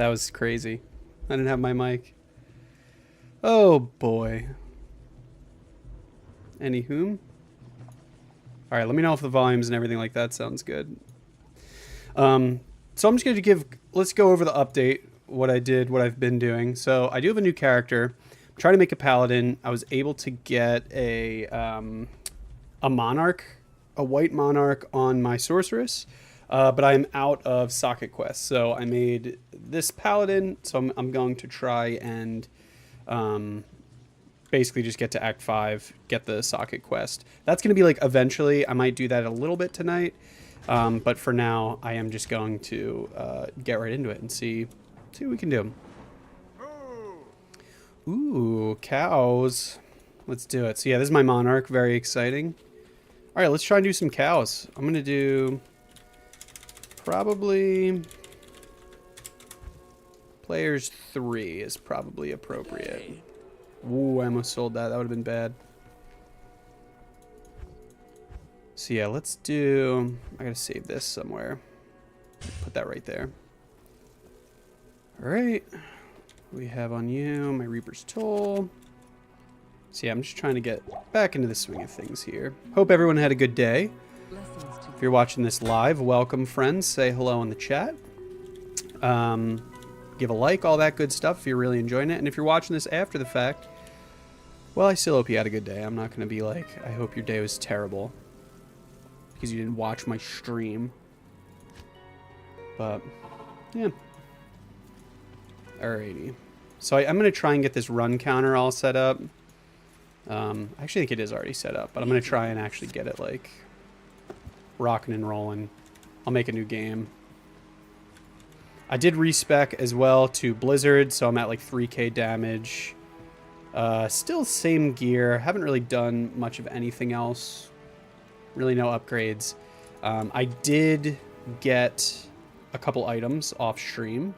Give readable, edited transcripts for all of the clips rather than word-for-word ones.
That was crazy. I didn't have my mic. Oh boy. Anywho. Alright, let me know if the volumes and everything like that sounds good. So I'm just going to let's go over the update, what I did, what I've been doing. So I do have a new character. I'm trying to make a paladin. I was able to get a monarch, a white monarch on my sorceress. But I'm out of socket quests, so I made this paladin. So I'm going to try and basically just get to Act 5, get the socket quest. That's going to be like eventually. I might do that a little bit tonight, but for now, I am just going to get right into it and see what we can do. Ooh, cows. Let's do it. So yeah, this is my monarch. Very exciting. All right, let's try and do some cows. I'm going to do... probably players 3 is probably appropriate. Ooh, I almost sold that. That would have been bad. So yeah, let's do... I gotta save this somewhere. Put that right there. Alright. We have on you my Reaper's Toll. So yeah, I'm just trying to get back into the swing of things here. Hope everyone had a good day. If you're watching this live, welcome, friends. Say hello in the chat. Give a like, all that good stuff if you're really enjoying it. And if you're watching this after the fact, well, I still hope you had a good day. I'm not going to be like, I hope your day was terrible because you didn't watch my stream. But, yeah. Alrighty. So I'm going to try and get this run counter all set up. I actually think it is already set up, but I'm going to try and actually get it, like... rocking and rolling. I'll make a new game. I did respec as well to Blizzard, so I'm at like 3k damage. Still same gear. Haven't really done much of anything else. Really no upgrades. I did get a couple items off stream.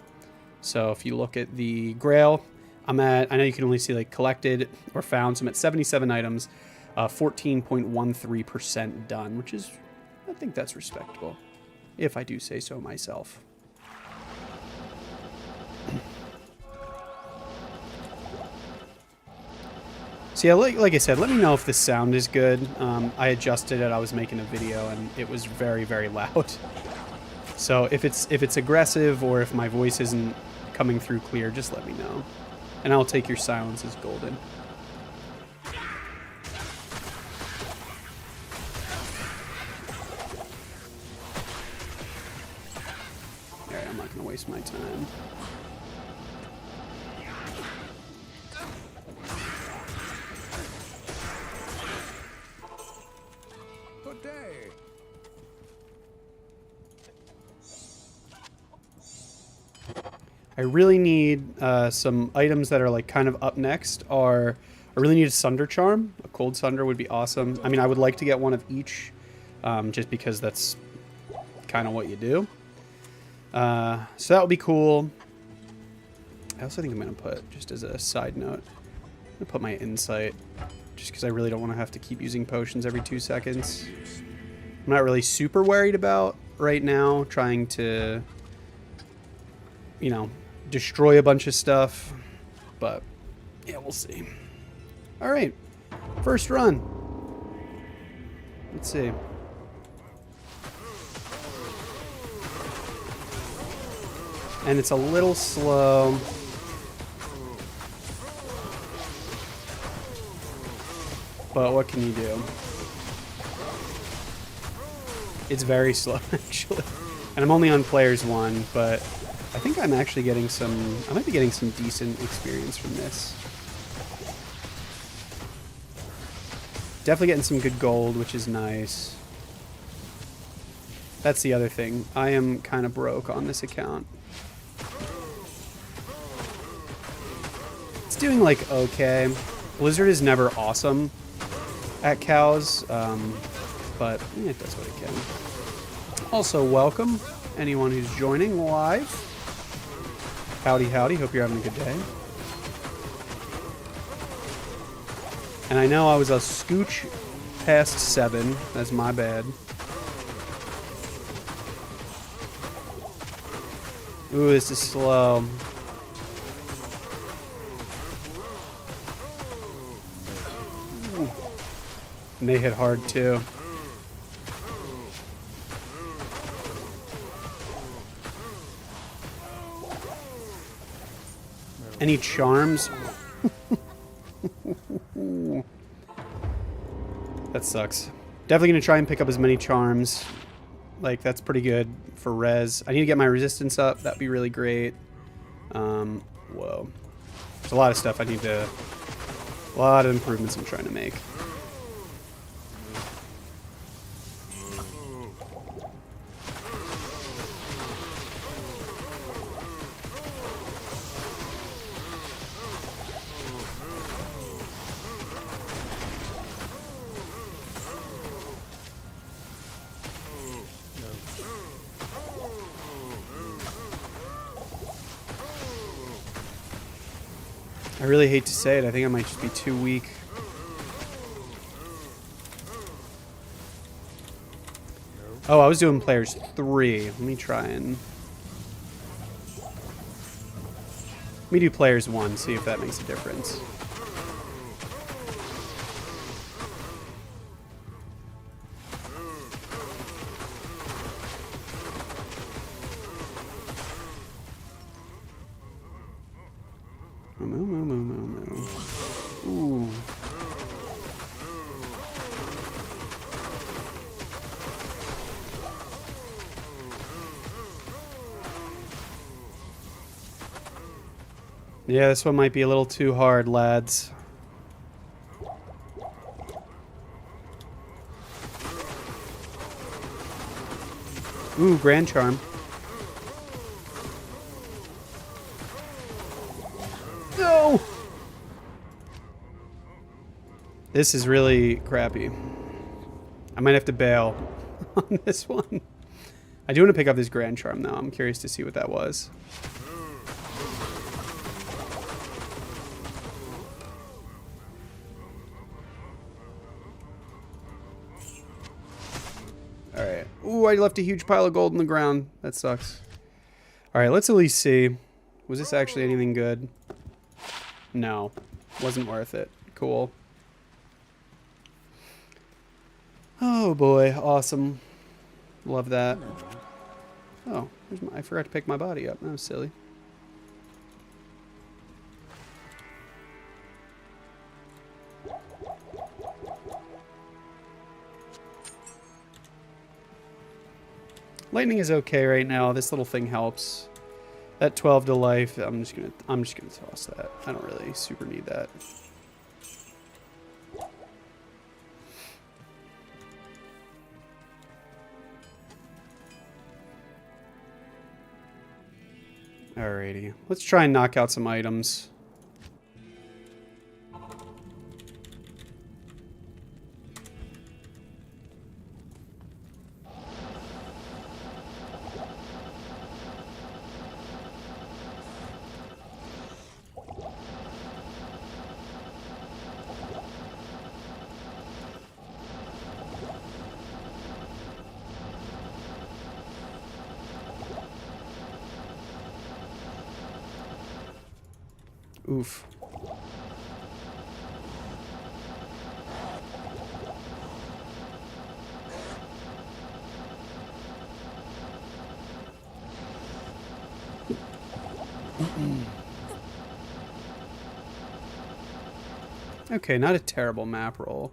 So if you look at the Grail, I know you can only see like collected or found, so I'm at 77 items, 14.13% done, which is... I think that's respectable, if I do say so myself. So yeah, like I said, let me know if the sound is good. I adjusted it. I was making a video, and it was very, very loud. So if it's aggressive or if my voice isn't coming through clear, just let me know, and I'll take your silence as golden. Waste my time. Good day. I really need some items that are like kind of up next. I really need a Sunder Charm. A Cold Sunder would be awesome. I mean, I would like to get one of each, just because that's kind of what you do. So that would be cool. I also think I'm going to put, just as a side note, I'm going to put my insight, just because I really don't want to have to keep using potions every 2 seconds. I'm not really super worried about right now trying to, you know, destroy a bunch of stuff, but yeah, we'll see. All right, first run. Let's see. And it's a little slow. But what can you do? It's very slow, actually. And I'm only on players 1, but I think I'm actually getting I might be getting some decent experience from this. Definitely getting some good gold, which is nice. That's the other thing. I am kind of broke on this account. It's doing like okay. Blizzard is never awesome at cows, but it does what it can. Also, welcome anyone who's joining live. Howdy, howdy. Hope you're having a good day. And I know I was a scooch past 7. That's my bad. Ooh, this is slow. Ooh. And they hit hard too. Any charms? That sucks. Definitely gonna try and pick up as many charms. Like, that's pretty good for res. I need to get my resistance up. That'd be really great. Whoa. There's a lot of stuff I need to... A lot of improvements I'm trying to make. I really hate to say it. I think I might just be too weak. Oh, I was doing players 3. Let me try and... Let me do players 1, see if that makes a difference. Ooh. Yeah, this one might be a little too hard, lads. Ooh, Grand Charm. No! This is really crappy. I might have to bail on this one. I do want to pick up this Grand Charm, though. I'm curious to see what that was. Alright. Ooh, I left a huge pile of gold in the ground. That sucks. Alright, let's at least see. Was this actually anything good? No. Wasn't worth it. Cool. Oh boy, awesome. Love that. Oh, I forgot to pick my body up. That was silly. Lightning is okay right now. This little thing helps. That 12 to life, I'm just gonna toss that. I don't really super need that. Alrighty. Let's try and knock out some items. Oof. Okay, not a terrible map roll.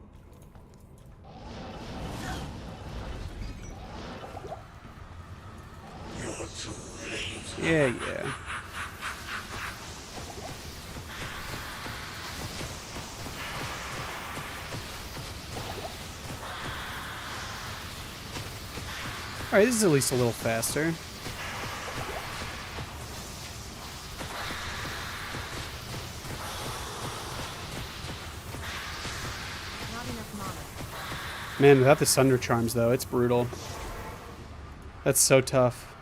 Yeah, yeah. Alright, this is at least a little faster. Man, without the Sunder Charms, though, it's brutal. That's so tough.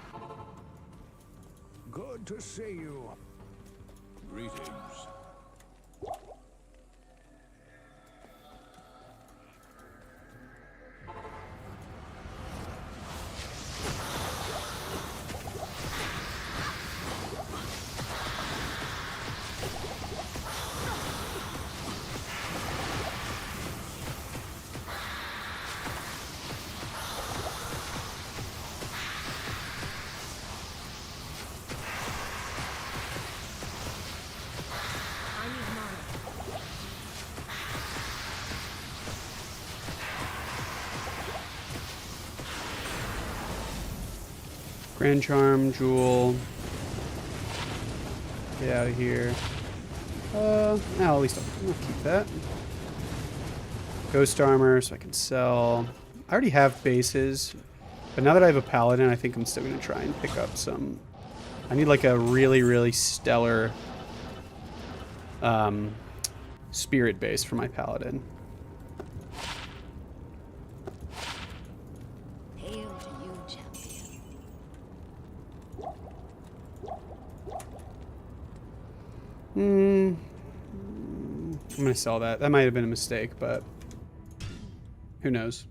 Good to see you. Greetings. Grand Charm, Jewel. Get out of here. At least I'll keep that. Ghost Armor, so I can sell. I already have bases, but now that I have a Paladin, I think I'm still going to try and pick up some. I need like a really, really stellar spirit base for my Paladin. Hail to you, champion. I'm going to sell that. That might have been a mistake, but who knows?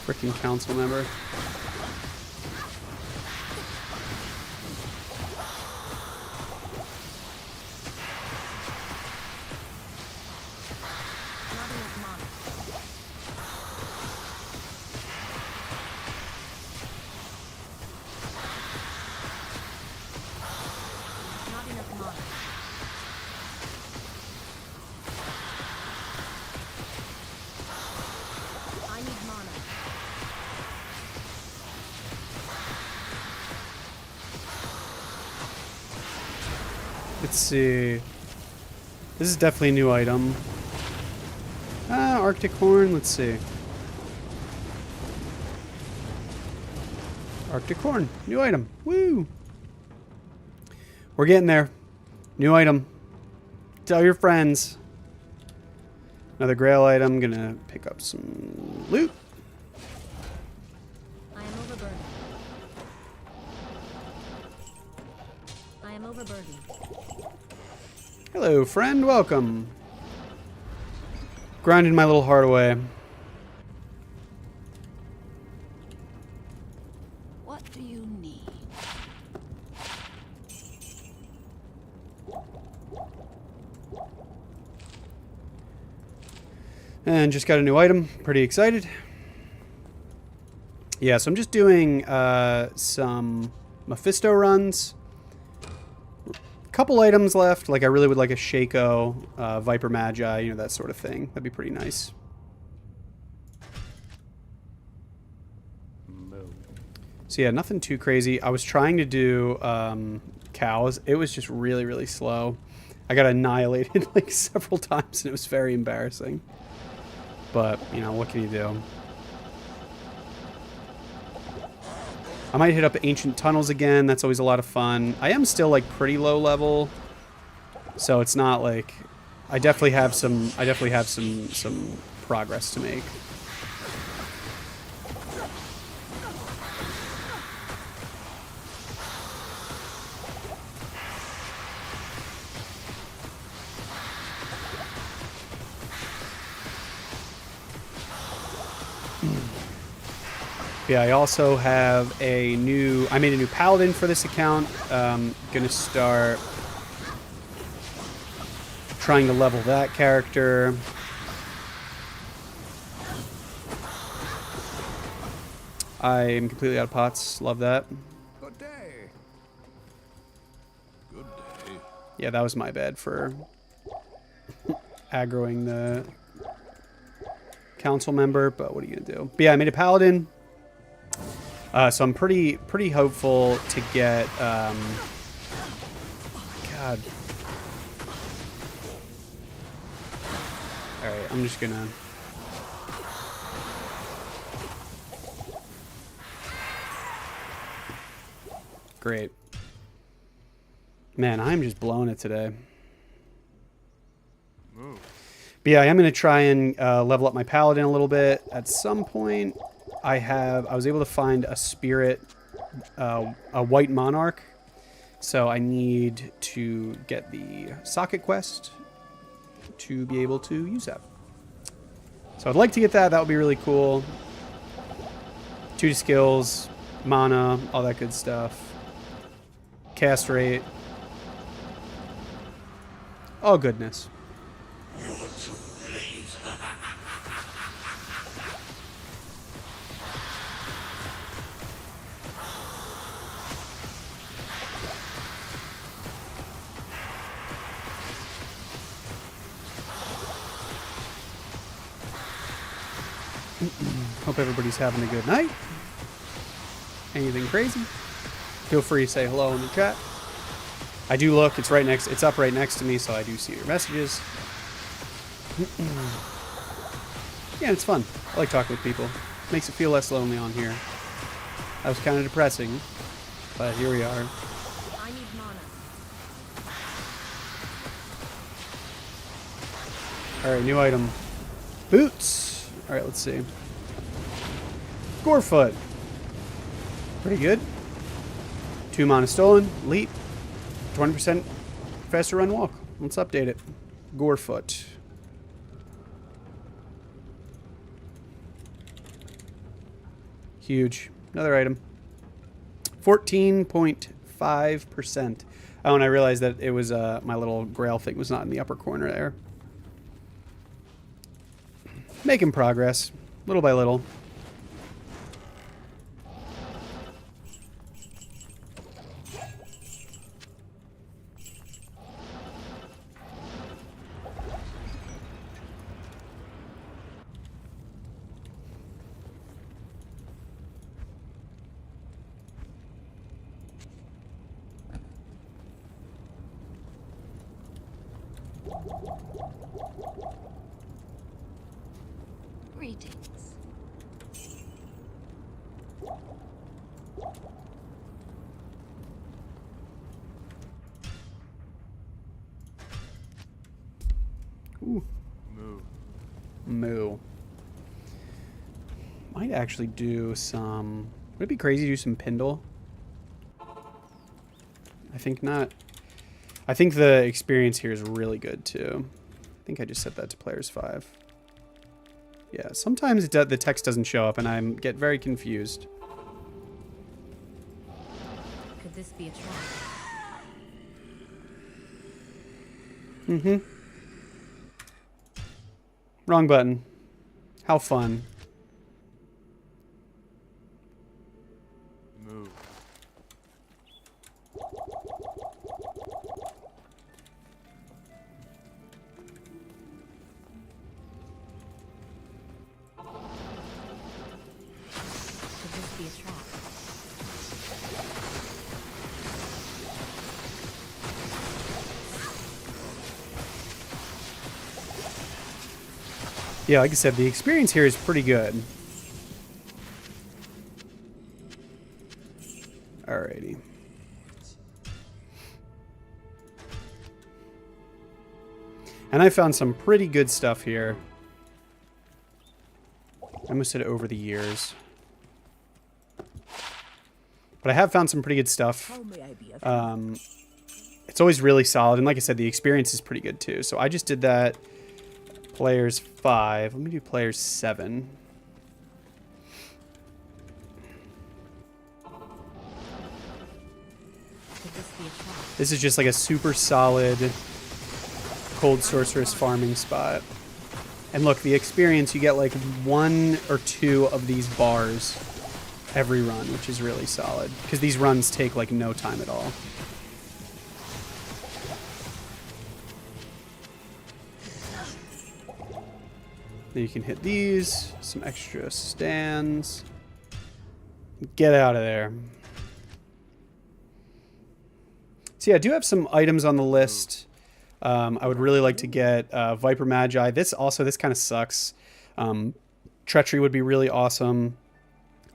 Freaking council member. Not enough mana. Not enough mana. I need mana. Let's see. This is definitely a new item. Arctic Horn. Let's see. Arctic Horn. New item. Woo! We're getting there. New item. Tell your friends. Another Grail item. Gonna pick up some loot. I am overburdened. I am overburdened. Hello, friend. Welcome. Grinding my little heart away. What do you need? And just got a new item. Pretty excited. Yeah, so I'm just doing some Mephisto runs. Couple items left. Like I really would like a Shaco, Viper Magi, you know, that sort of thing. That'd be pretty nice. So yeah, nothing too crazy. I was trying to do cows. It was just really, really slow. I got annihilated like several times and it was very embarrassing. But, you know, what can you do? I might hit up Ancient Tunnels again. That's always a lot of fun. I am still like pretty low level, so it's not like I definitely have some progress to make. Yeah, I also have I made a new Paladin for this account. Gonna start trying to level that character. I am completely out of pots. Love that. Good day. Good day. Yeah, that was my bad for aggroing the council member, but what are you gonna do? But yeah, I made a Paladin. So I'm pretty hopeful to get God. Alright, I'm just gonna Great. Man, I'm just blowing it today. But yeah, I am going to try and level up my Paladin a little bit. At some point, I was able to find a spirit, a white monarch. So I need to get the socket quest to be able to use that. So I'd like to get that. That would be really cool. 2 skills, mana, all that good stuff. Cast rate. Oh, goodness. Hope everybody's having a good night. Anything crazy? Feel free to say hello in the chat. I do look, it's up right next to me, so I do see your messages. Yeah, it's fun. I like talking with people. Makes it feel less lonely on here. That was kind of depressing, but here we are. I need mana. Alright, new item. Boots! Alright, let's see. Gorefoot. Pretty good. 2 mana stolen. Leap. 20% faster run walk. Let's update it. Gorefoot. Huge. Another item. 14.5%. Oh, and I realized that it was my little Grail thing was not in the upper corner there. Making progress. Little by little. Greetings. Ooh. Moo. Might actually do some... Would it be crazy to do some Pindle? I think not. I think the experience here is really good, too. I think I just set that to players 5. Yeah, sometimes the text doesn't show up, and I get very confused. Could this be a trap? Mm-hmm. Wrong button. How fun. Move. Could this be a trap? Yeah, like I said, the experience here is pretty good. Alrighty. And I found some pretty good stuff here. I almost said over the years. But I have found some pretty good stuff. How may I be of It's always really solid. And like I said, the experience is pretty good too. So I just did that. Players 5. Let me do players 7. Could this be a trap? This is just like a super solid cold sorceress farming spot. And look, the experience, you get like 1 or 2 of these bars every run, which is really solid. Because these runs take like no time at all. Then you can hit these, some extra stands. Get out of there. So yeah, I do have some items on the list. I would really like to get Viper Magi. This kind of sucks. Treachery would be really awesome.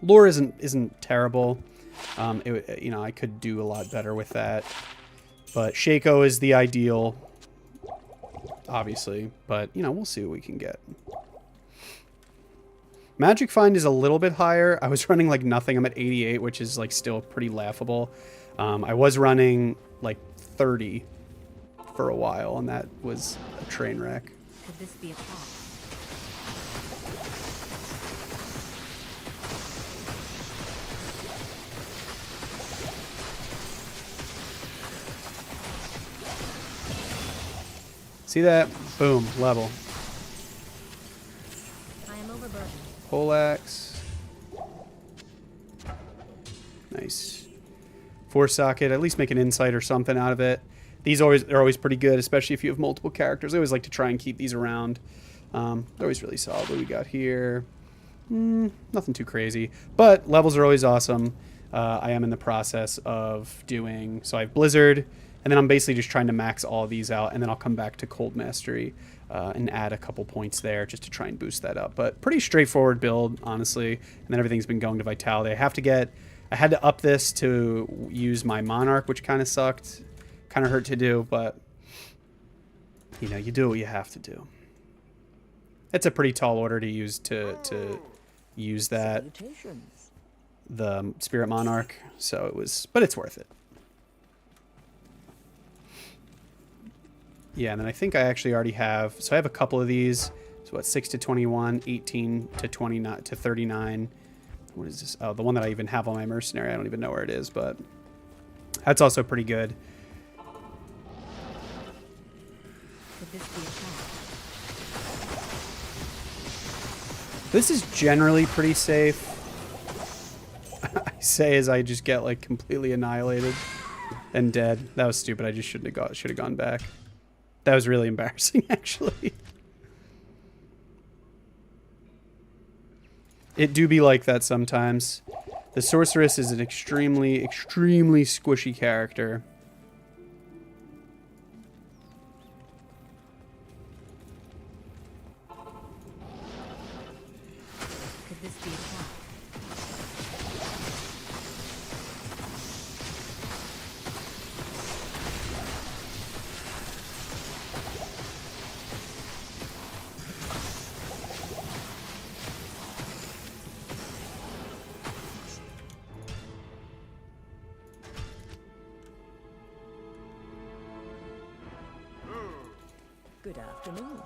Lore isn't terrible. I could do a lot better with that. But Shaco is the ideal, obviously. But we'll see what we can get. Magic Find is a little bit higher. I was running like nothing. I'm at 88, which is like still pretty laughable. I was running like 30 for a while, and that was a train wreck. Could this be a trap? See that? Boom, level. I am overburdened. Poleaxe. Nice. 4-socket, at least make an insight or something out of it. These are always pretty good, especially if you have multiple characters. I always like to try and keep these around. They're always really solid. What do we got here? Nothing too crazy. But levels are always awesome. I am in the process of doing... So I have Blizzard, and then I'm basically just trying to max all of these out, and then I'll come back to Cold Mastery and add a couple points there just to try and boost that up. But pretty straightforward build, honestly. And then everything's been going to Vitality. I had to up this to use my Monarch, which kind of sucked. Kind of hurt to do, but you know, you do what you have to do. It's a pretty tall order to use to use that, the Spirit Monarch. So it was, but it's worth it. Yeah, and then I think I actually already have. So I have a couple of these. So what, 6 to 21, 18 to 29 to 39. What is this? Oh, the one that I even have on my mercenary. I don't even know where it is, but that's also pretty good. Could this be a trap? This is generally pretty safe. I say as I just get like completely annihilated and dead. That was stupid. I just should have gone back. That was really embarrassing, actually. It do be like that sometimes. The Sorceress is an extremely, extremely squishy character. Could this be a trap? Good afternoon.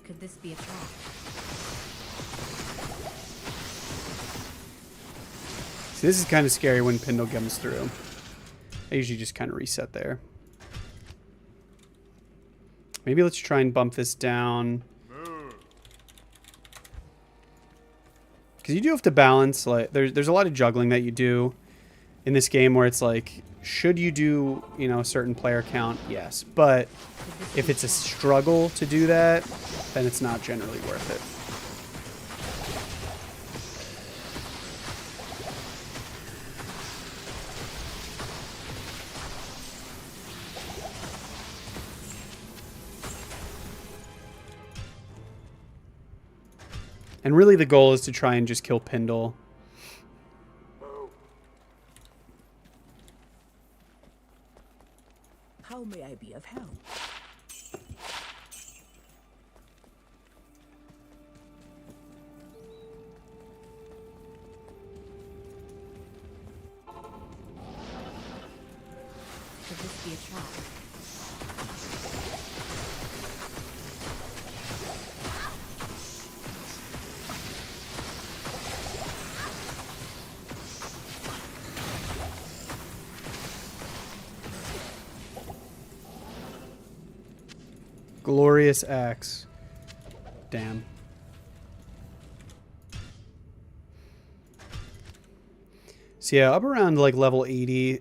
Could this be a trap? See, this is kind of scary when Pindle comes through. I usually just kind of reset there. Maybe let's try and bump this down. Because you do have to balance, like, there's a lot of juggling that you do in this game where it's like, should you do, you know, a certain player count? Yes. But if it's a struggle to do that, then it's not generally worth it. And really the goal is to try and just kill Pindle. How may I be of help? Could this be a trap? Glorious axe. Damn. So yeah, up around like level 80,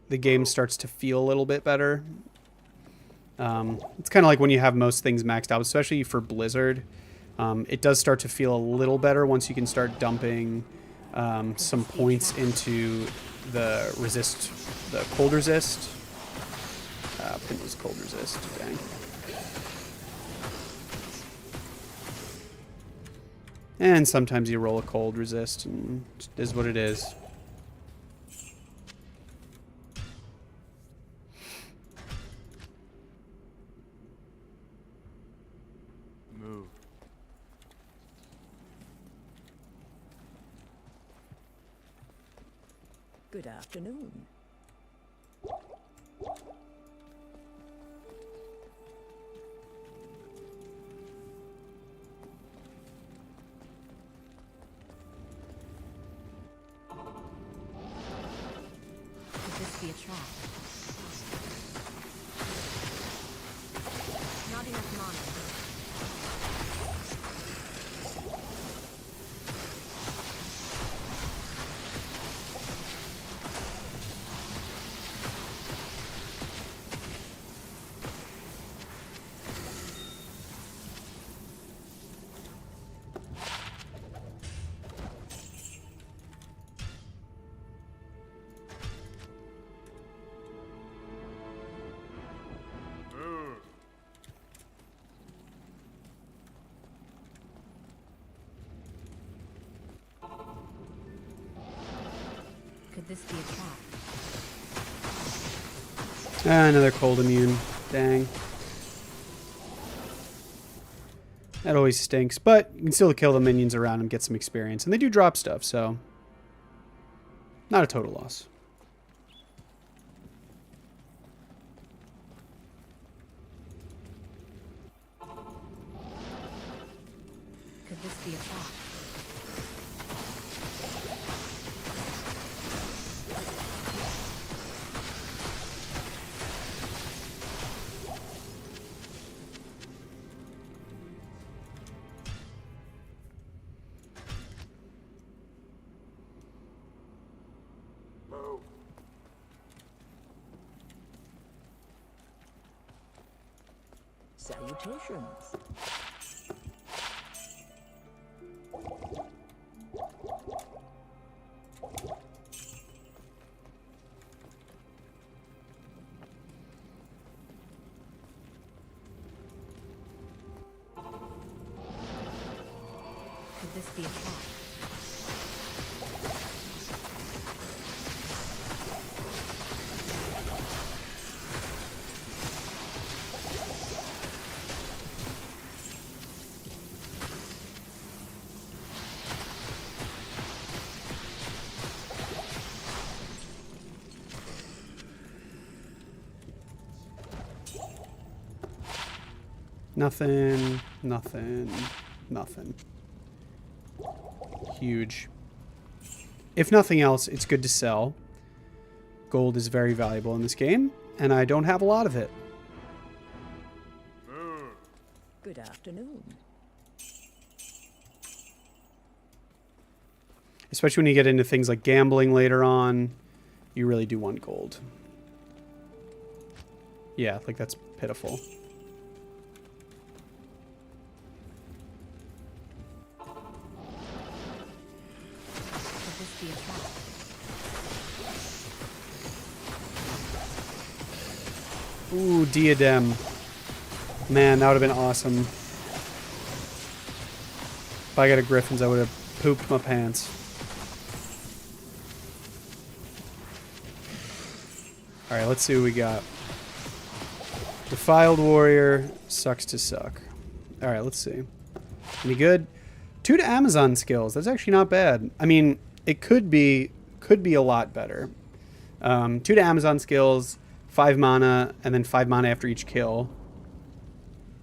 the game starts to feel a little bit better. It's kind of like when you have most things maxed out, especially for Blizzard. It does start to feel a little better once you can start dumping some points into the resist, the cold resist. Pindle's cold resist, dang. And sometimes you roll a cold resist, and it is what it is. Move. Good afternoon. Could this be a trap? Not enough mana. Could this be a trap? Ah, another cold immune. Dang. That always stinks, but you can still kill the minions around and get some experience. And they do drop stuff, so not a total loss. Could this be a trap? Salutations. Could this be a trap? Nothing, nothing, nothing. Huge. If nothing else, it's good to sell. Gold is very valuable in this game, and I don't have a lot of it. Good afternoon. Especially when you get into things like gambling later on, you really do want gold. Yeah, like that's pitiful. Could this be a trap? Ooh, diadem. Man, that would have been awesome. If I got a Griffin's, I would have pooped my pants. Alright, let's see what we got. Defiled Warrior sucks to suck. Alright, let's see. Any good? 2 to Amazon skills. That's actually not bad. I mean, it could be a lot better. 2 to Amazon skills, 5 mana, and then 5 mana after each kill.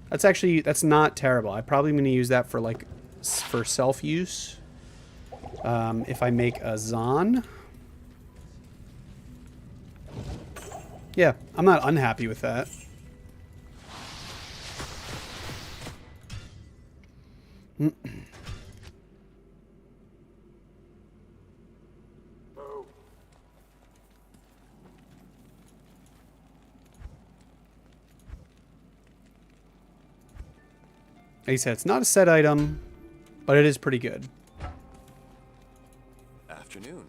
That's not terrible. I'm probably going to use that for for self-use. If I make a Zon. Yeah, I'm not unhappy with that. Like I said, it's not a set item, but it is pretty good. Afternoon.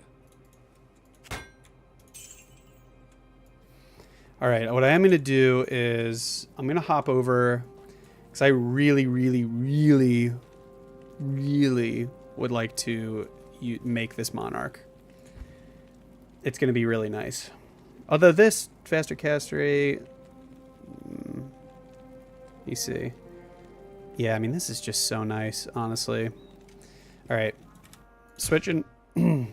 All right, what I am going to do is I'm going to hop over because I really, really, really really would like to make this monarch. It's going to be really nice. Although this faster cast rate, you see. Yeah, I mean, this is just so nice, honestly. All right, switching. I'm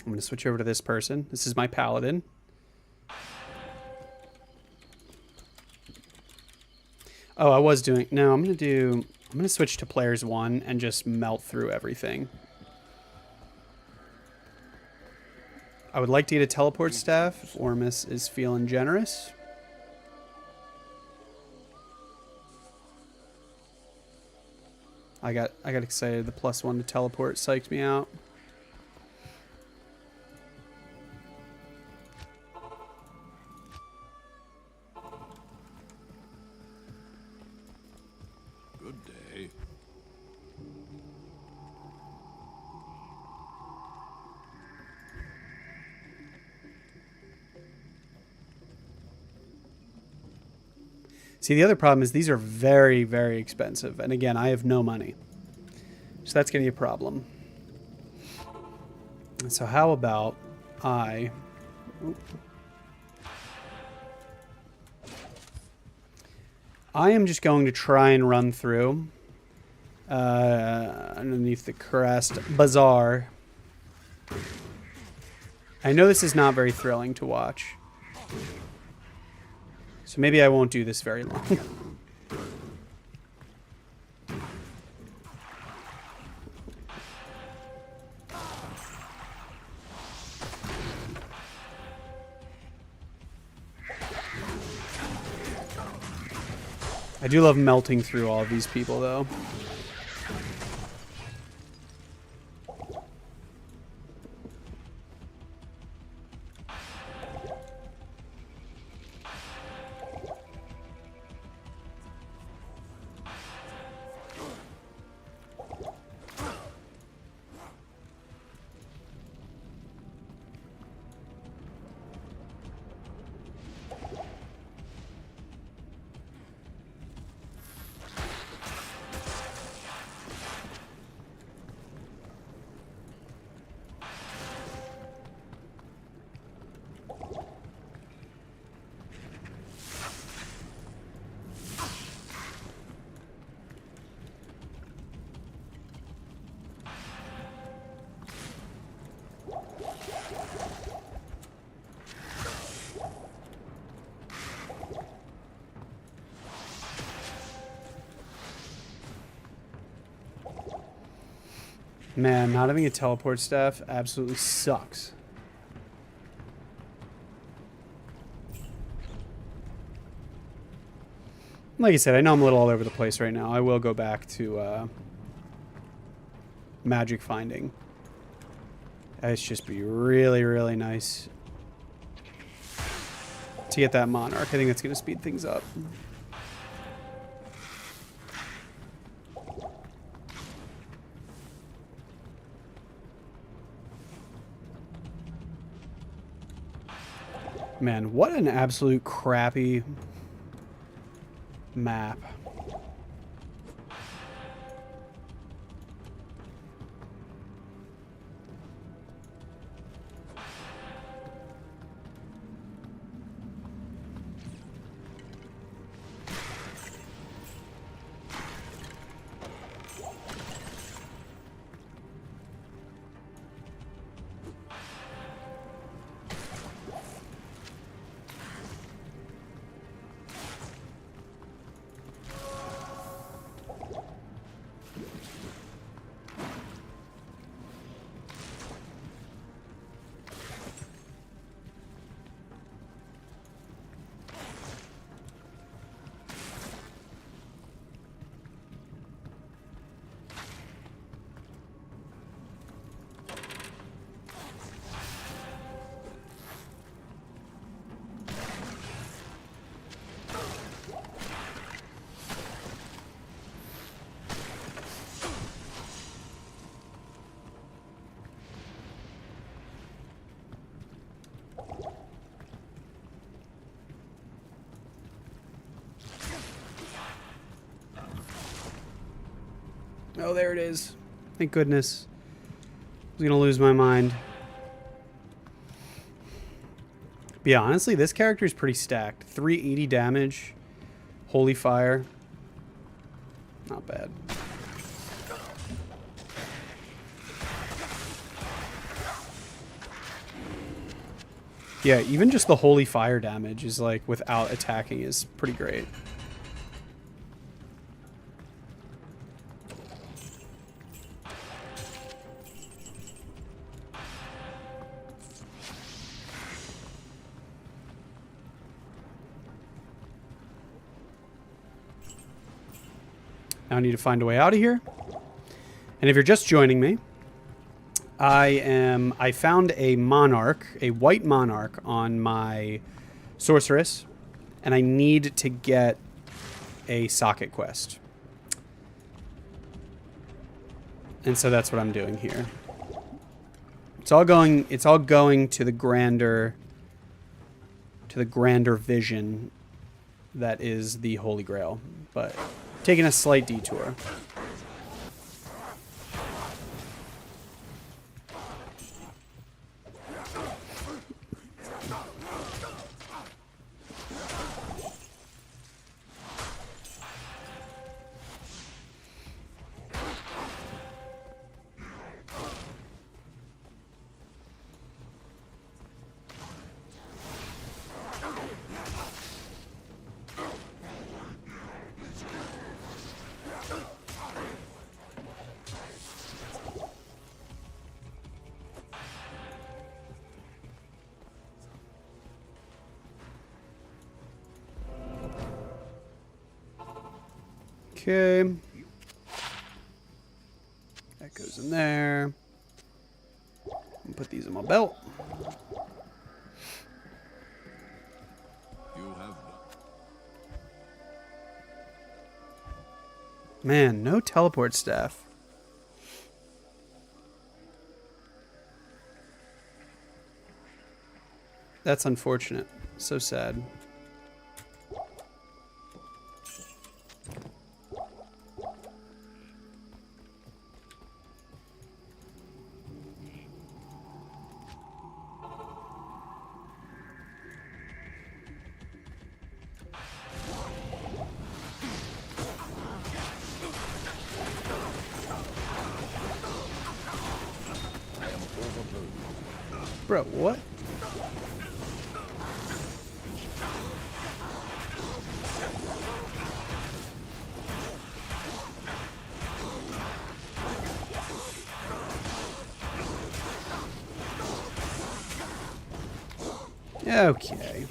going to switch over to this person. This is my paladin. Oh, I was doing... No, I'm going to switch to players 1 and just melt through everything. I would like to get a teleport staff if Ormus is feeling generous. I got excited. The +1 to teleport psyched me out. Good day. See, the other problem is these are very, very expensive. And again, I have no money. So that's going to be a problem. So how about I... I am just going to try and run through underneath the crest bazaar. I know this is not very thrilling to watch. So maybe I won't do this very long. I do love melting through all of these people, though. Man, not having a teleport staff absolutely sucks. Like I said, I know I'm a little all over the place right now. I will go back to magic finding. It's just be really, really nice to get that monarch. I think that's going to speed things up. Man, what an absolute crappy map. Oh, there it is. Thank goodness. I was gonna lose my mind. But yeah, honestly, this character is pretty stacked. 380 damage. Holy fire. Not bad. Yeah, even just the holy fire damage is like without attacking is pretty great. Now I need to find a way out of here. And if you're just joining me, I found a monarch, a white monarch on my sorceress, and I need to get a socket quest. And so that's what I'm doing here. It's all going to the grander vision that is the Holy Grail, but taking a slight detour. Okay. That goes in there. Put these in my belt. You have Man, no teleport staff. That's unfortunate. So sad. Bro, what? Okay.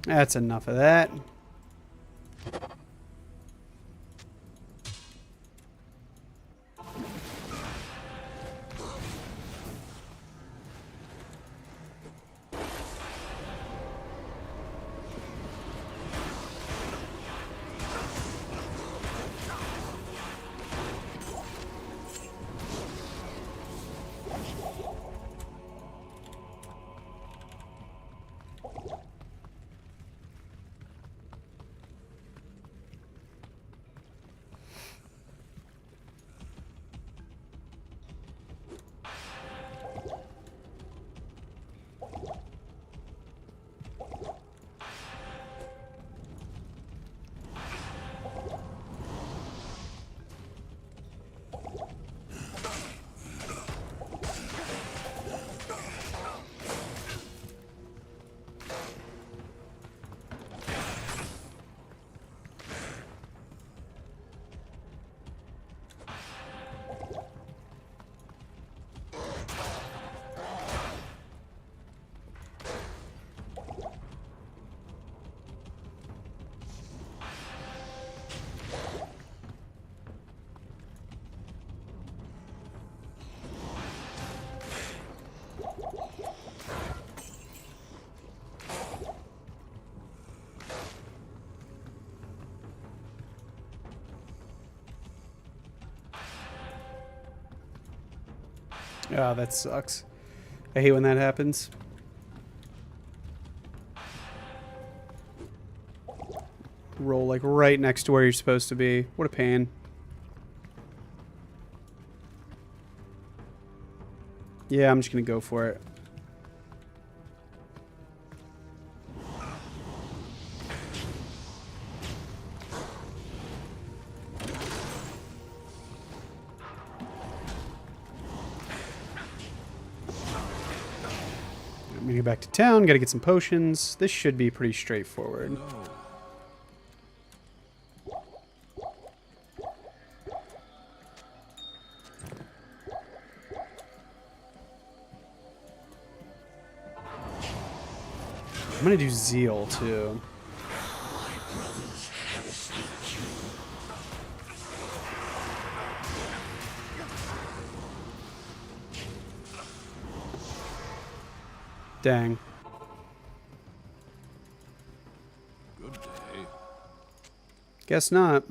That's enough of that. Oh, that sucks. I hate when that happens. Roll like right next to where you're supposed to be. What a pain. Yeah, I'm just gonna go for it. I'm gonna get back to town, gotta get some potions. This should be pretty straightforward. I'm gonna do Zeal too. Dang. Good day. Guess not.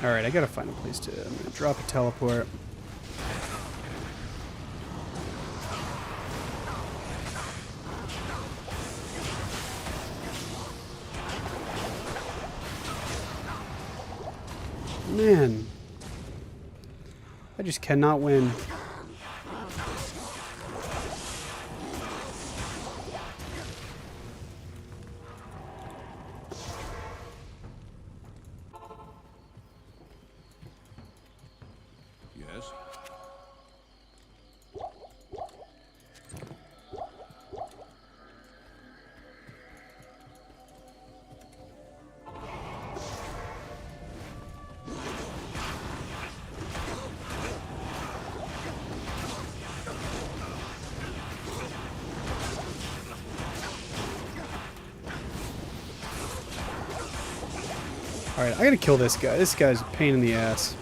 Alright, I gotta find a place to... I'm gonna drop a teleport. Man. I just cannot win. Yes. Alright, I gotta kill this guy. This guy's a pain in the ass.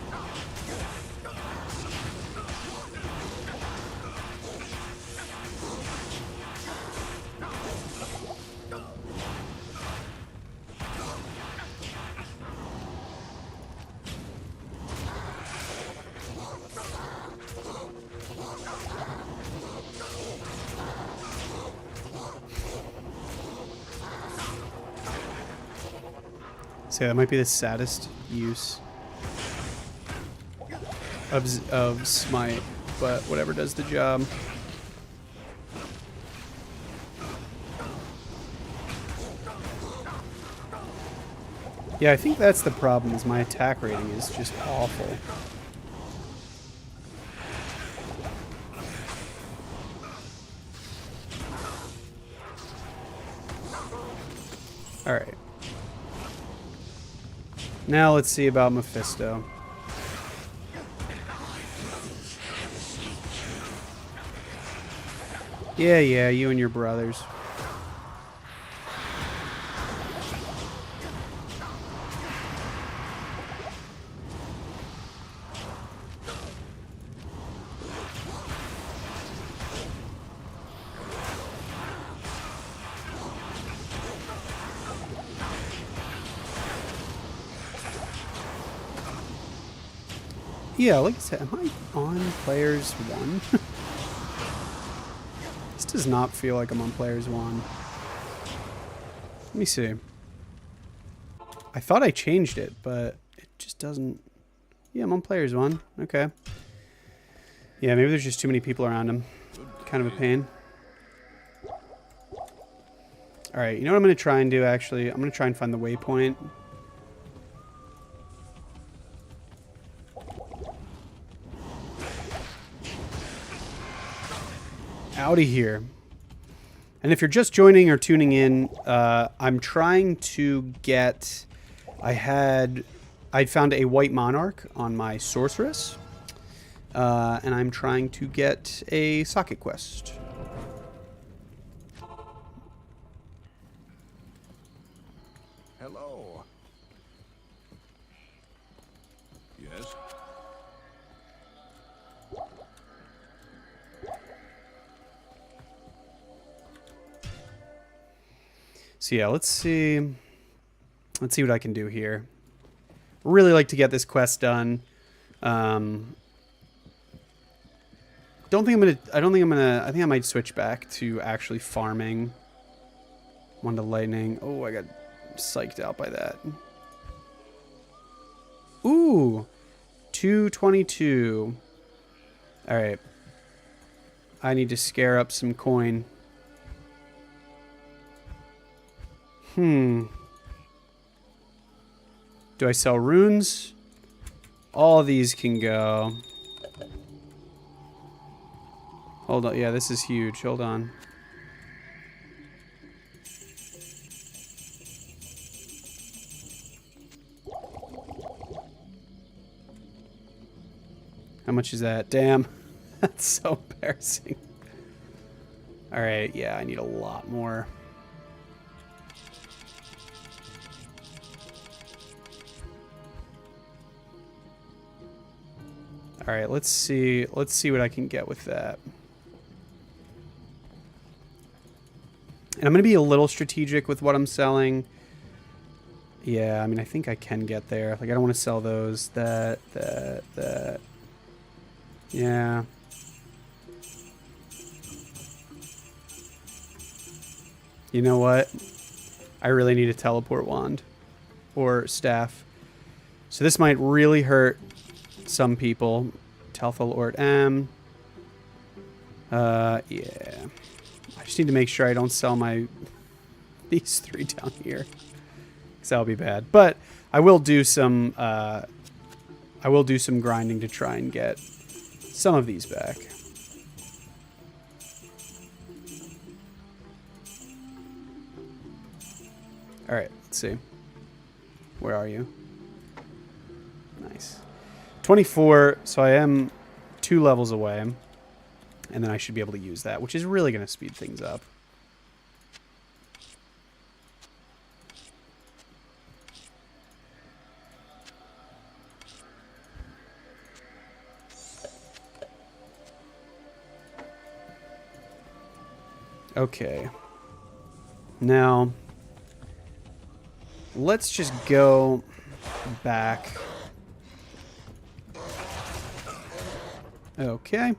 So that might be the saddest use of smite, but whatever does the job. Yeah, I think that's the problem, is my attack rating is just awful. Alright. Now let's see about Mephisto. Yeah, you and your brothers. Yeah, like I said, am I on players 1? This does not feel like I'm on players 1. Let me see. I thought I changed it, but it just doesn't... Yeah, I'm on players 1. Okay. Yeah, maybe there's just too many people around him. Kind of a pain. Alright, you know what I'm going to try and do, actually? I'm going to try and find the waypoint. Out of here. And if you're just joining or tuning in, I'm trying to get... I'd found a white monarch on my sorceress. And I'm trying to get a socket quest. Hello. Yes. So yeah, let's see what I can do here. Really like to get this quest done. Don't don't think I'm gonna. I don't think I'm gonna. I think I might switch back to actually farming. One to lightning. Oh, I got psyched out by that. Ooh, 222. All right. I need to scare up some coin. Do I sell runes? All of these can go. Hold on. Yeah, this is huge. Hold on. How much is that? Damn. That's so embarrassing. Alright, yeah, I need a lot more. Alright, let's see. Let's see what I can get with that. And I'm going to be a little strategic with what I'm selling. Yeah, I mean, I think I can get there. Like, I don't want to sell those. That. Yeah. You know what? I really need a teleport wand. Or staff. So this might really hurt some people. Telthal Ort M. Yeah. I just need to make sure I don't sell these 3 down here. Because that'll be bad. But I will do some grinding to try and get some of these back. Alright, let's see. Where are you? Nice. 24, so I am 2 levels away. And then I should be able to use that, which is really going to speed things up. Okay. Now, let's just go back. Okay.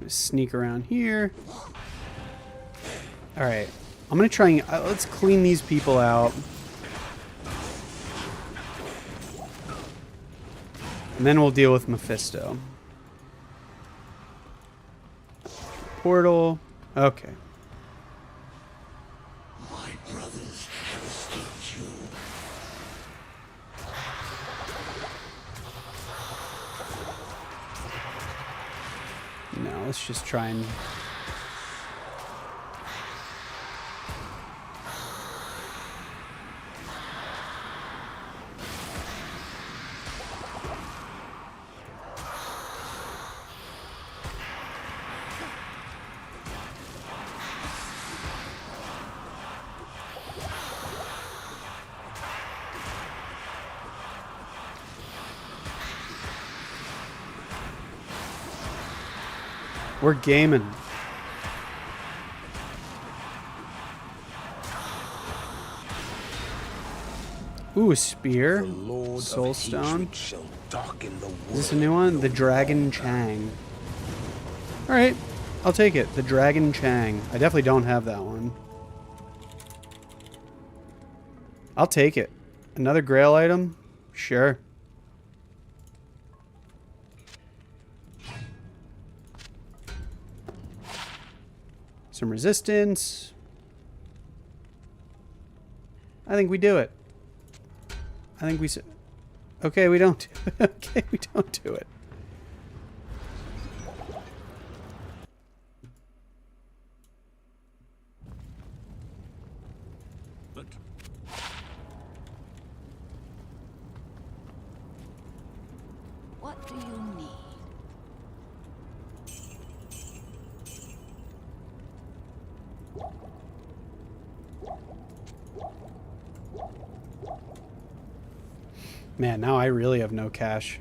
Sneak around here. All right, I'm gonna try and let's clean these people out, and then we'll deal with Mephisto. Portal. Okay. My brothers have escaped you. No, let's just try and. We're gaming. Ooh, a spear. Soulstone. Is this a new one? The Dragon Chang. Alright, I'll take it. The Dragon Chang. I definitely don't have that one. I'll take it. Another Grail item? Sure. Some resistance. I think we do it. I think we... Okay, we don't. Okay, we don't do it. But What do you need? Man, now I really have no cash.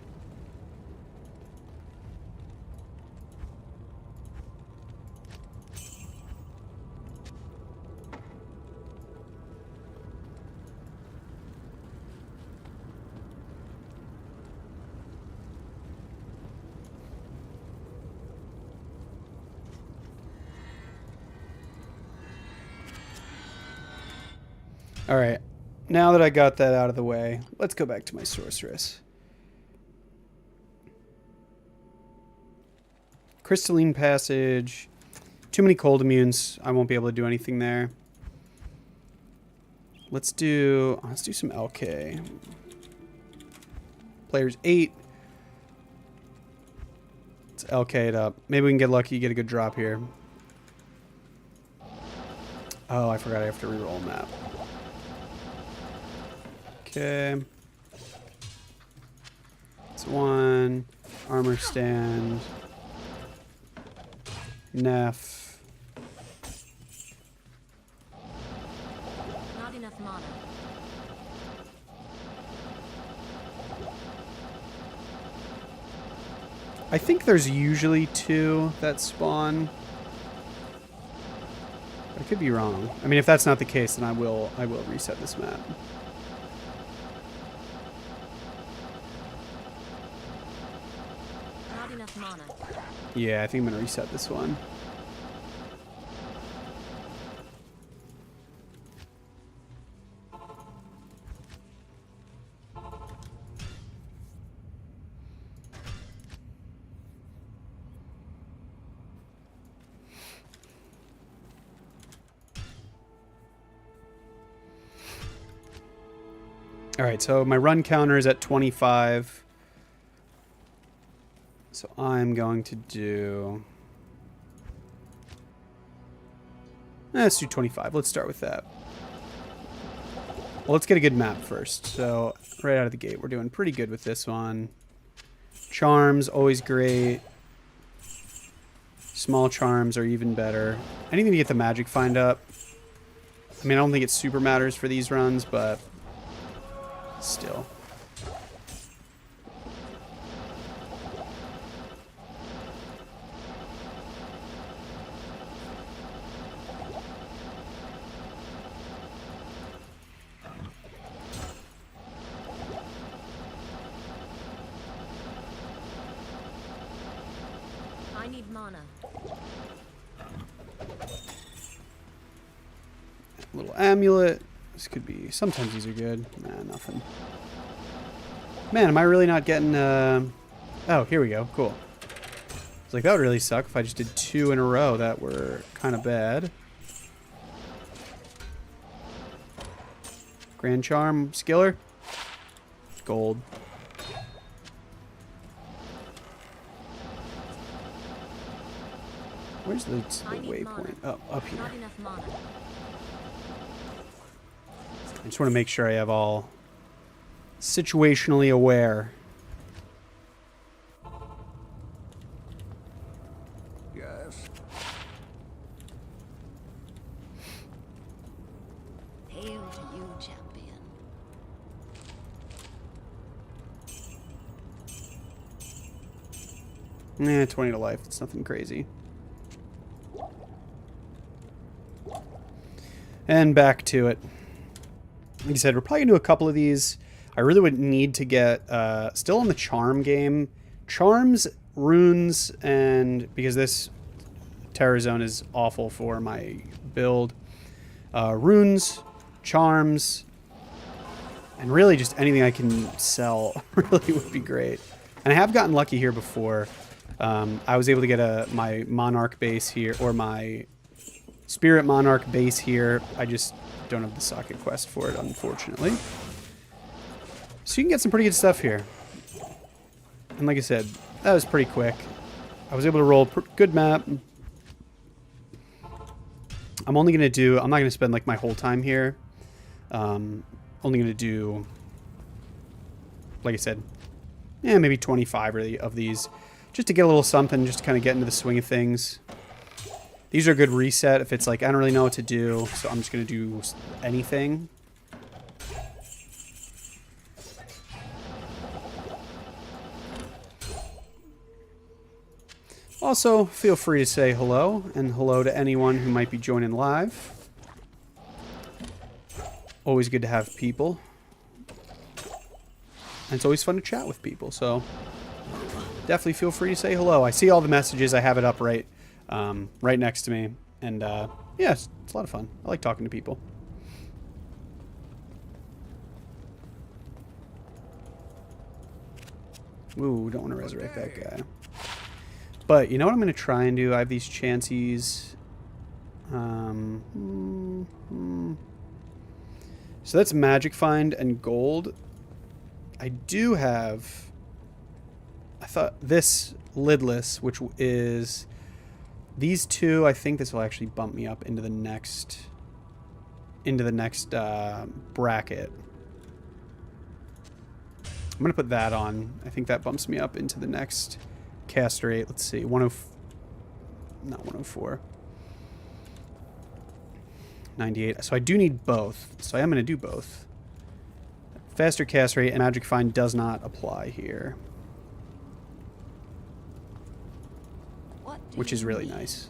Alright. Now that I got that out of the way, let's go back to my sorceress. Crystalline Passage. Too many cold immunes. I won't be able to do anything there. Let's do some LK. Players 8. Let's LK it up. Maybe we can get lucky, get a good drop here. Oh, I forgot I have to reroll a map. Okay. It's 1. Armor stand. Neff. Not enough mana. I think there's usually 2 that spawn. I could be wrong. I mean, if that's not the case, then I will reset this map. Not enough mana. Yeah, I think I'm gonna reset this one. All right, so my run counter is at 25. So I'm going to do... let's do 25. Let's start with that. Well, let's get a good map first. So right out of the gate, we're doing pretty good with this one. Charms, always great. Small charms are even better. Anything to get the magic find up. I mean, I don't think it super matters for these runs, but still. I need mana. Little amulet. This could be... sometimes these are good. Nah, nothing. Man, am I really not getting... Oh, here we go. Cool. It's like, that would really suck if I just did 2 in a row that were kind of bad. Grand Charm. Skiller. Gold. Where's the waypoint? Oh, up here. Not enough mana. I just want to make sure I have all situationally aware. Yes. Hail to you, champion. Nah, 20 to life. It's nothing crazy. And back to it. Like I said, we're probably going to do a couple of these. I really would need to get... still on the charm game. Charms, runes, and... because this Terror Zone is awful for my build. Runes, charms, and really just anything I can sell really would be great. And I have gotten lucky here before. I was able to get my Monarch base here, or my Spirit Monarch base here. I just don't have the socket quest for it, unfortunately. So you can get some pretty good stuff here. And like I said, that was pretty quick. I was able to roll good map. I'm only going to do... I'm not going to spend like my whole time here. Only going to do... like I said, maybe 25 really of these. Just to get a little something, just to kind of get into the swing of things. These are a good reset if it's like, I don't really know what to do, so I'm just going to do anything. Also, feel free to say hello, and hello to anyone who might be joining live. Always good to have people. And it's always fun to chat with people, so definitely feel free to say hello. I see all the messages. I have it up right next to me. And yeah, it's a lot of fun. I like talking to people. Ooh, don't want to resurrect that guy. But you know what I'm going to try and do? I have these chances. So that's magic find and gold. I do have... I thought this lidless, which is... These two, I think this will actually bump me up into the next... bracket. I'm going to put that on. I think that bumps me up into the next cast rate. Let's see. 104. Not 104. 98. So I do need both. So I am going to do both. Faster cast rate and magic find does not apply here. Which is really nice.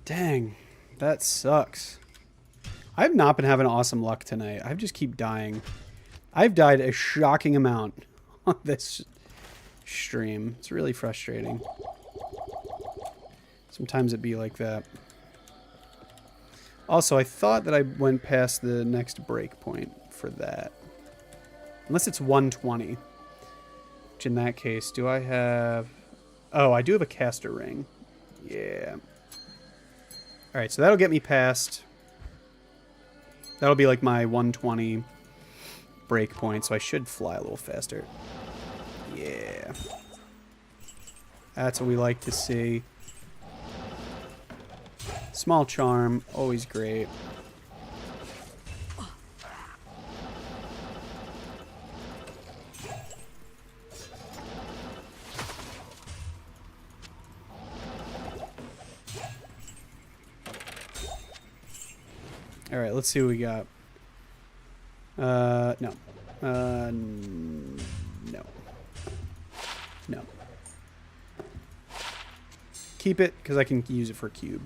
Dang, that sucks. I've not been having awesome luck tonight. I just keep dying. I've died a shocking amount on this stream. It's really frustrating. Sometimes it be like that. Also, I thought that I went past the next break point for that. Unless it's 120. Which in that case, do I have... Oh, I do have a caster ring. Yeah. Alright, so that'll get me past... That'll be like my 120 break point, so I should fly a little faster. Yeah. That's what we like to see. Small charm, always great. All right, let's see what we got. No. No. No. Keep it, because I can use it for a cube.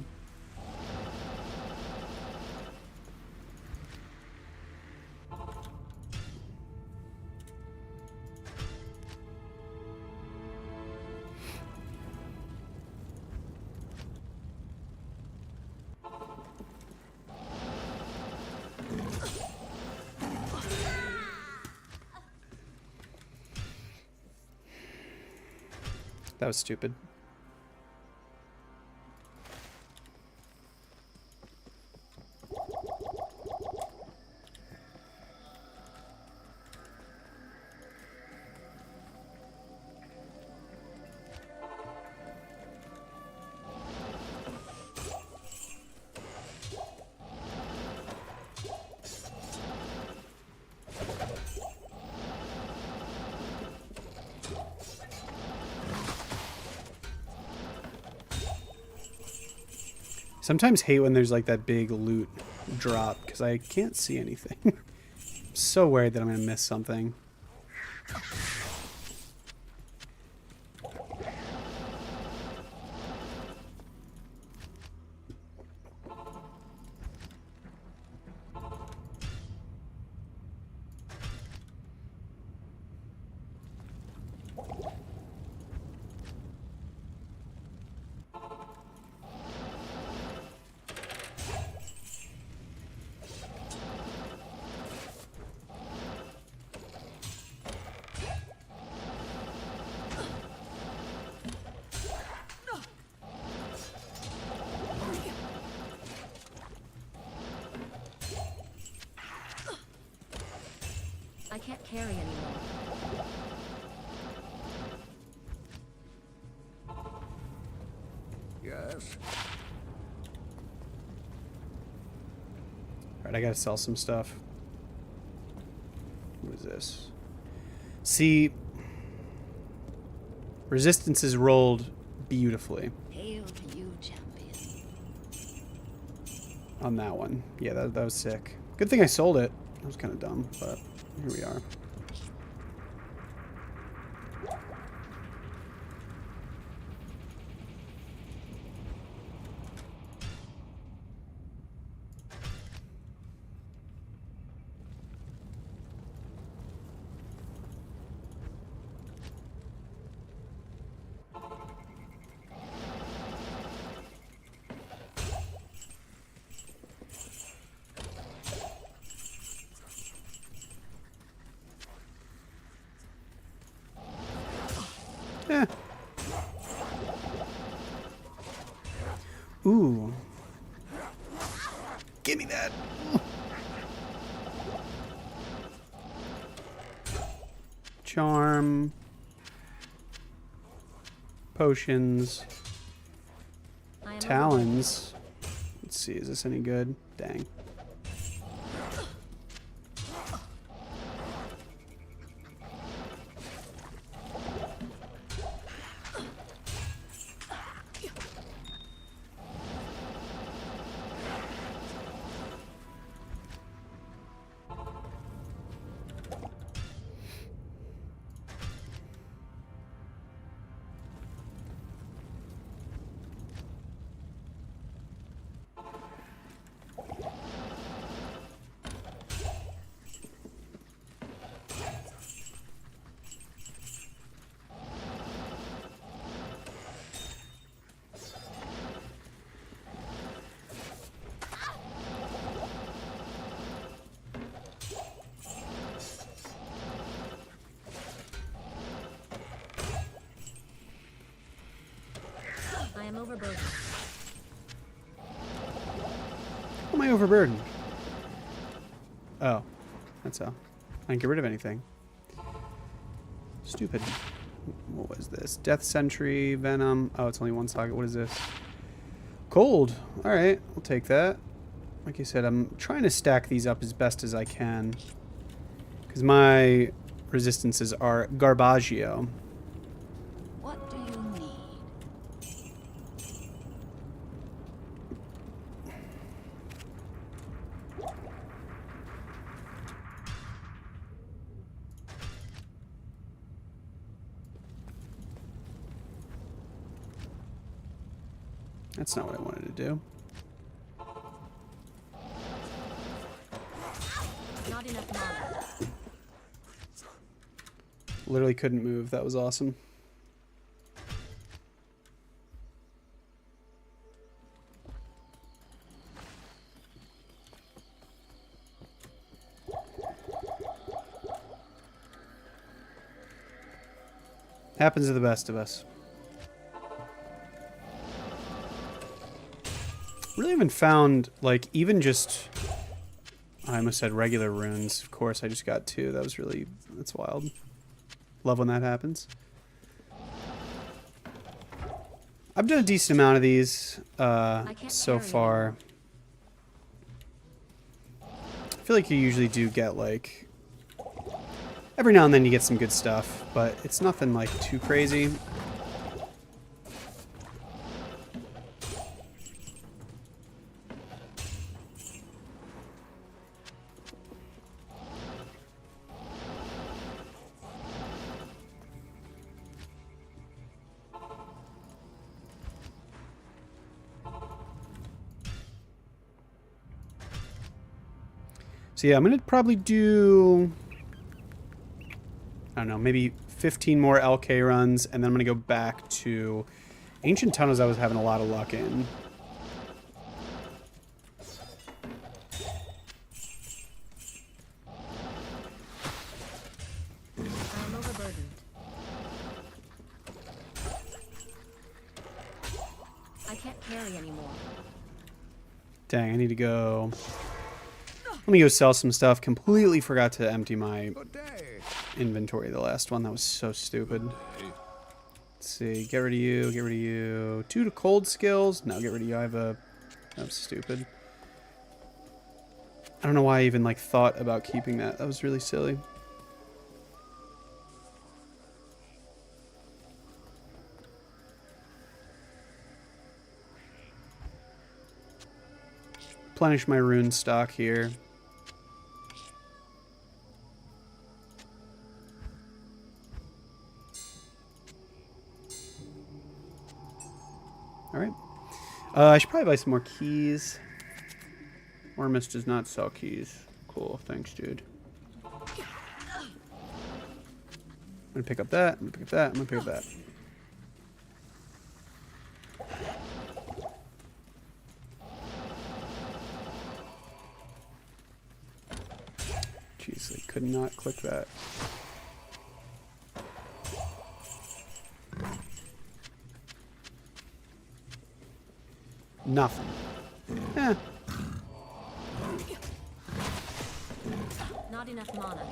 That was stupid. Sometimes hate when there's like that big loot drop because I can't see anything. I'm so worried that I'm going to miss something. I can't carry anymore. Yes. Alright, I gotta sell some stuff. What is this? See, resistance is rolled beautifully. Hail to you, champion. on that one. Yeah, that was sick. Good thing I sold it. That was kind of dumb, but here we are. Eh. Ooh. Give me that. Charm. Potions. I am Talons. Let's see, is this any good? Dang. I am overburdened. How am I overburdened? Oh, that's how. I didn't get rid of anything. Stupid. What was this? Death Sentry, Venom. Oh, it's only one socket. What is this? Cold. Alright, I'll take that. Like I said, I'm trying to stack these up as best as I can. Because my resistances are garbaggio. What do you need? That's not what I wanted to do. Not enough mana. Literally couldn't move. That was awesome. Happens to the best of us. Really haven't found, like, even just... I almost said regular runes. Of course, I just got 2. That was really... That's wild. Love when that happens. I've done a decent amount of these so far. I feel like you usually do get, like... Every now and then you get some good stuff, but it's nothing, like, too crazy. So yeah, I'm going to probably do, I don't know, maybe 15 more LK runs, and then I'm going to go back to Ancient Tunnels I was having a lot of luck in. I am overburdened. I can't carry anymore. Dang, I need to go... Let me go sell some stuff. Completely forgot to empty my inventory the last one. That was so stupid. Let's see. Get rid of you. Get rid of you. 2 to cold skills. No, get rid of you. I have a... That was stupid. I don't know why I even, like, thought about keeping that. That was really silly. replenish my rune stock here. All right. I should probably buy some more keys. Ormus does not sell keys. Cool. Thanks, dude. I'm gonna pick up that. I'm gonna pick up that. I'm gonna pick up that. Jeez, I could not click that. Nothing. Eh. Not enough mana.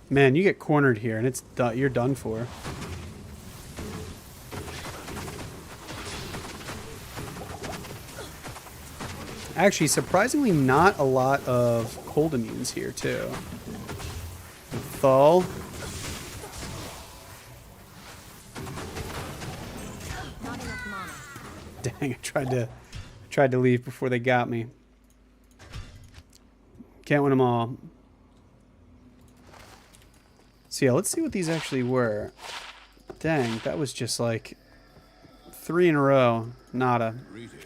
Man, you get cornered here, and you're done for. Actually, surprisingly, not a lot of cold immunes here too. Thal. Not enough mana. Dang, I tried to leave before they got me. Can't win them all. So yeah, let's see what these actually were. Dang, that was just like 3 in a row. Nada. Greetings.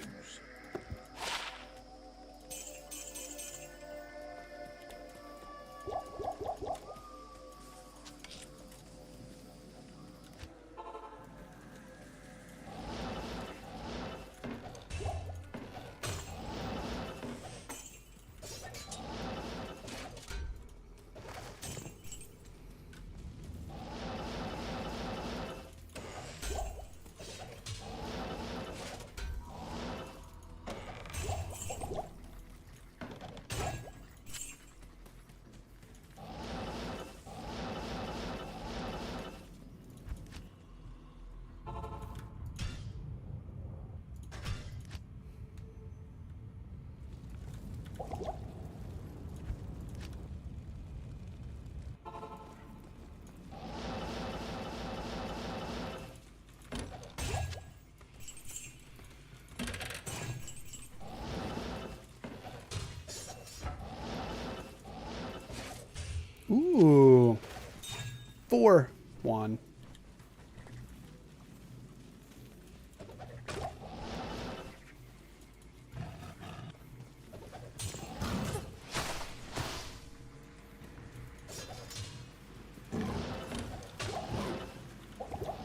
Ooh. 4-1.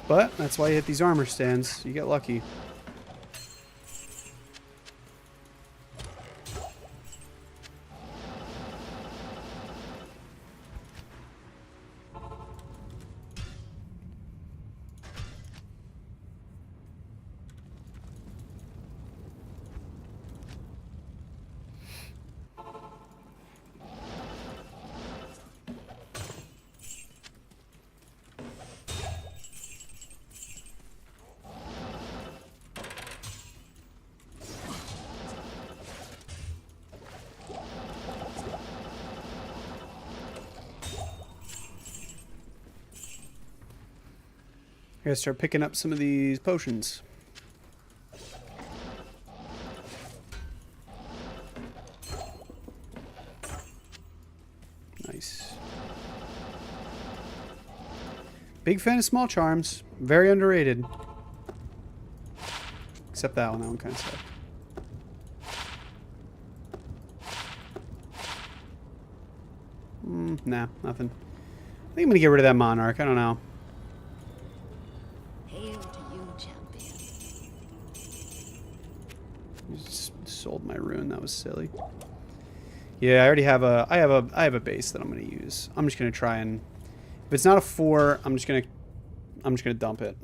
But that's why you hit these armor stands. You get lucky. I gotta start picking up some of these potions. Nice. Big fan of small charms. Very underrated. Except that one. That one kind of sucked. Nah, nothing. I think I'm gonna get rid of that monarch. I don't know. Hail to you, champion. Just sold my rune. That was silly. Yeah, I already have a. I have a base that I'm gonna use. I'm just gonna try and. If it's not a 4, I'm just gonna dump it.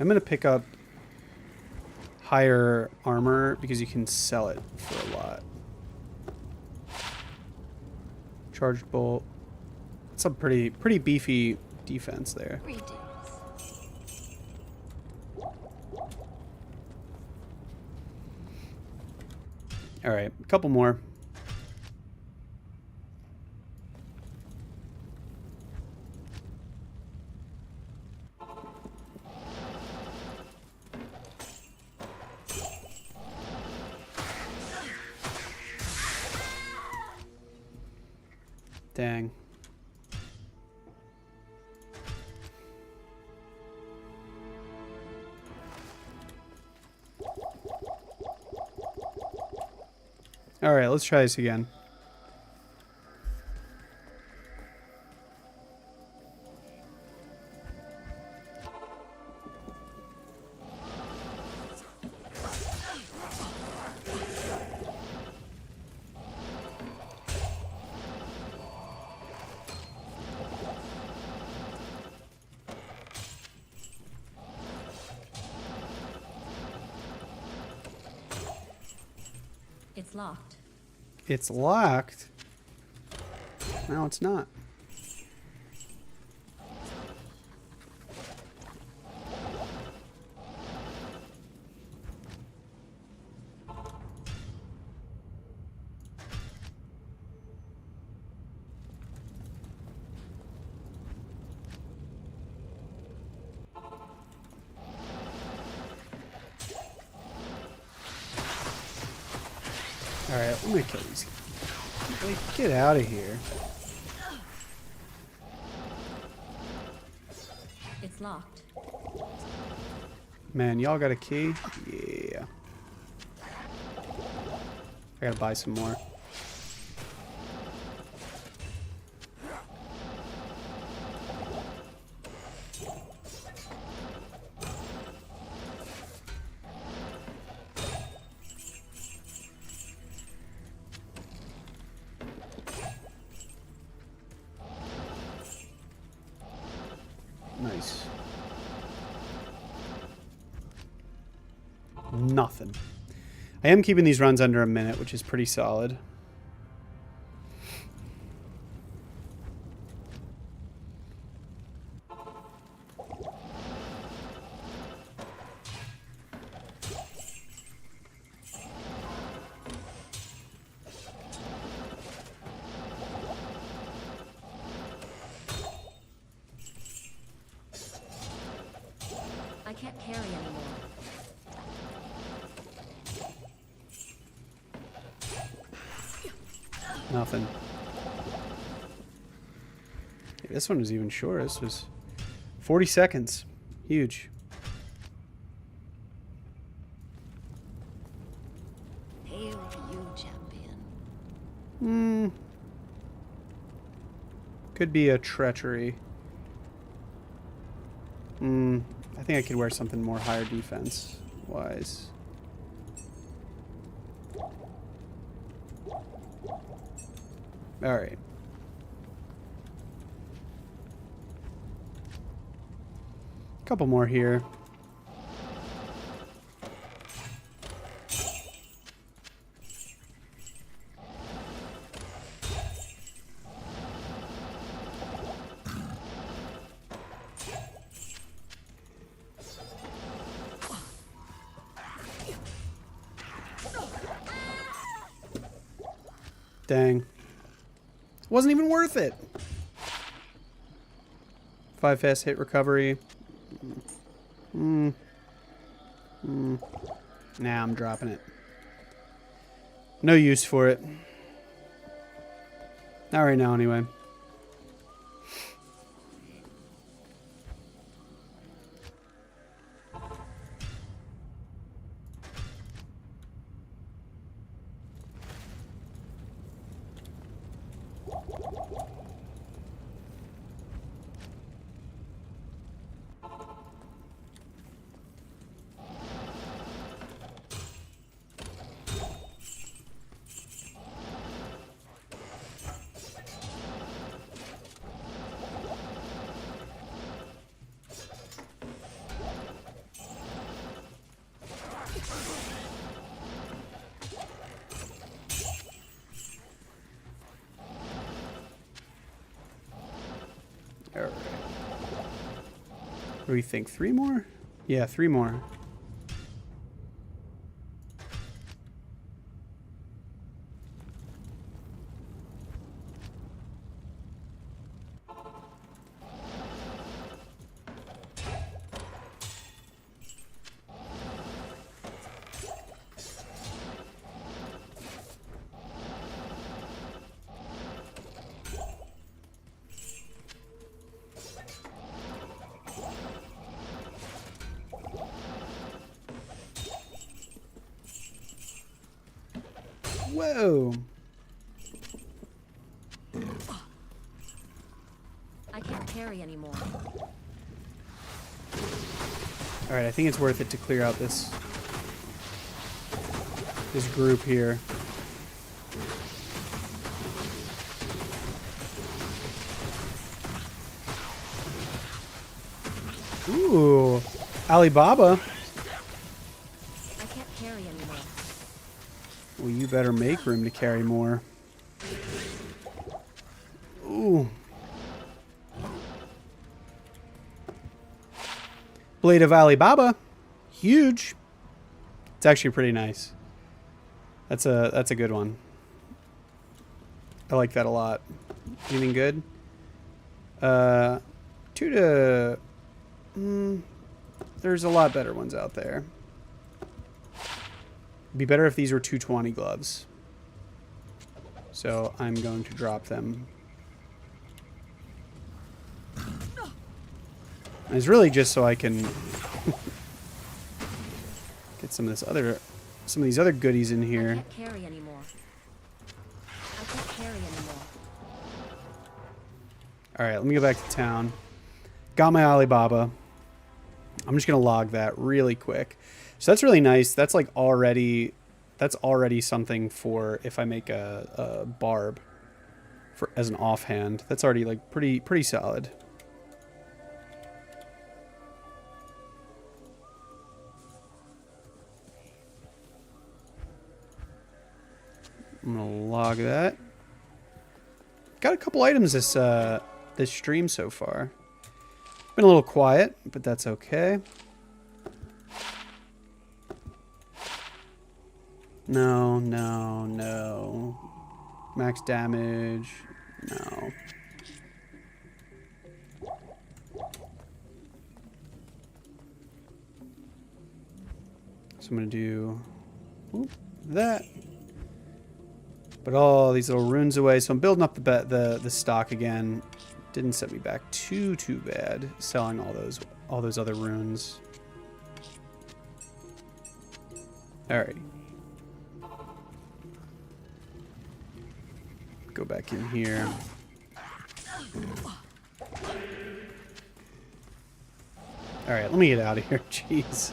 I'm going to pick up higher armor because you can sell it for a lot. Charged bolt. That's a pretty beefy defense there. Greetings. All right, a couple more. Dang. All right, let's try this again. It's locked. It's locked. No, it's not. Alright, I'm gonna kill these. Like, get out of here. It's locked. Man, y'all got a key? Yeah. I gotta buy some more. Nice. Nothing. I am keeping these runs under a minute, which is pretty solid. I can't carry anymore. Nothing. Hey, this one was even shorter. This was 40 seconds. Huge. Hail to you, champion. Could be a treachery. I think I could wear something more higher defense wise. All right. Couple more here. Dang. Wasn't even worth it. 5 fast hit recovery. Nah, I'm dropping it. No use for it. Not right now, anyway. Alright. What do we think? 3 more? Yeah, 3 more. Whoa. I can't carry anymore. Alright, I think it's worth it to clear out this group here. Ooh, Alibaba. I can't carry anymore. Well, you better make room to carry more. Ooh. Blade of Alibaba. Huge. It's actually pretty nice. That's a good one. I like that a lot. Anything good? 2 to... there's a lot better ones out there. It'd be better if these were 220 gloves. So I'm going to drop them. And it's really just so I can get some of these other goodies in I here. can't carry anymore. I can't carry anymore. All right, let me go back to town. Got my Alibaba. I'm just gonna log that really quick. So that's really nice. That's like already something for if I make a barb for as an offhand. That's already like pretty solid. I'm gonna log that. Got a couple items this stream so far. Been a little quiet, but that's okay. No, no, no. Max damage. No. So I'm gonna do that. But all these little runes away. So I'm building up the stock again. Didn't set me back too bad selling all those other runes. Alrighty. Go back in here. Alright, let me get out of here. Jeez.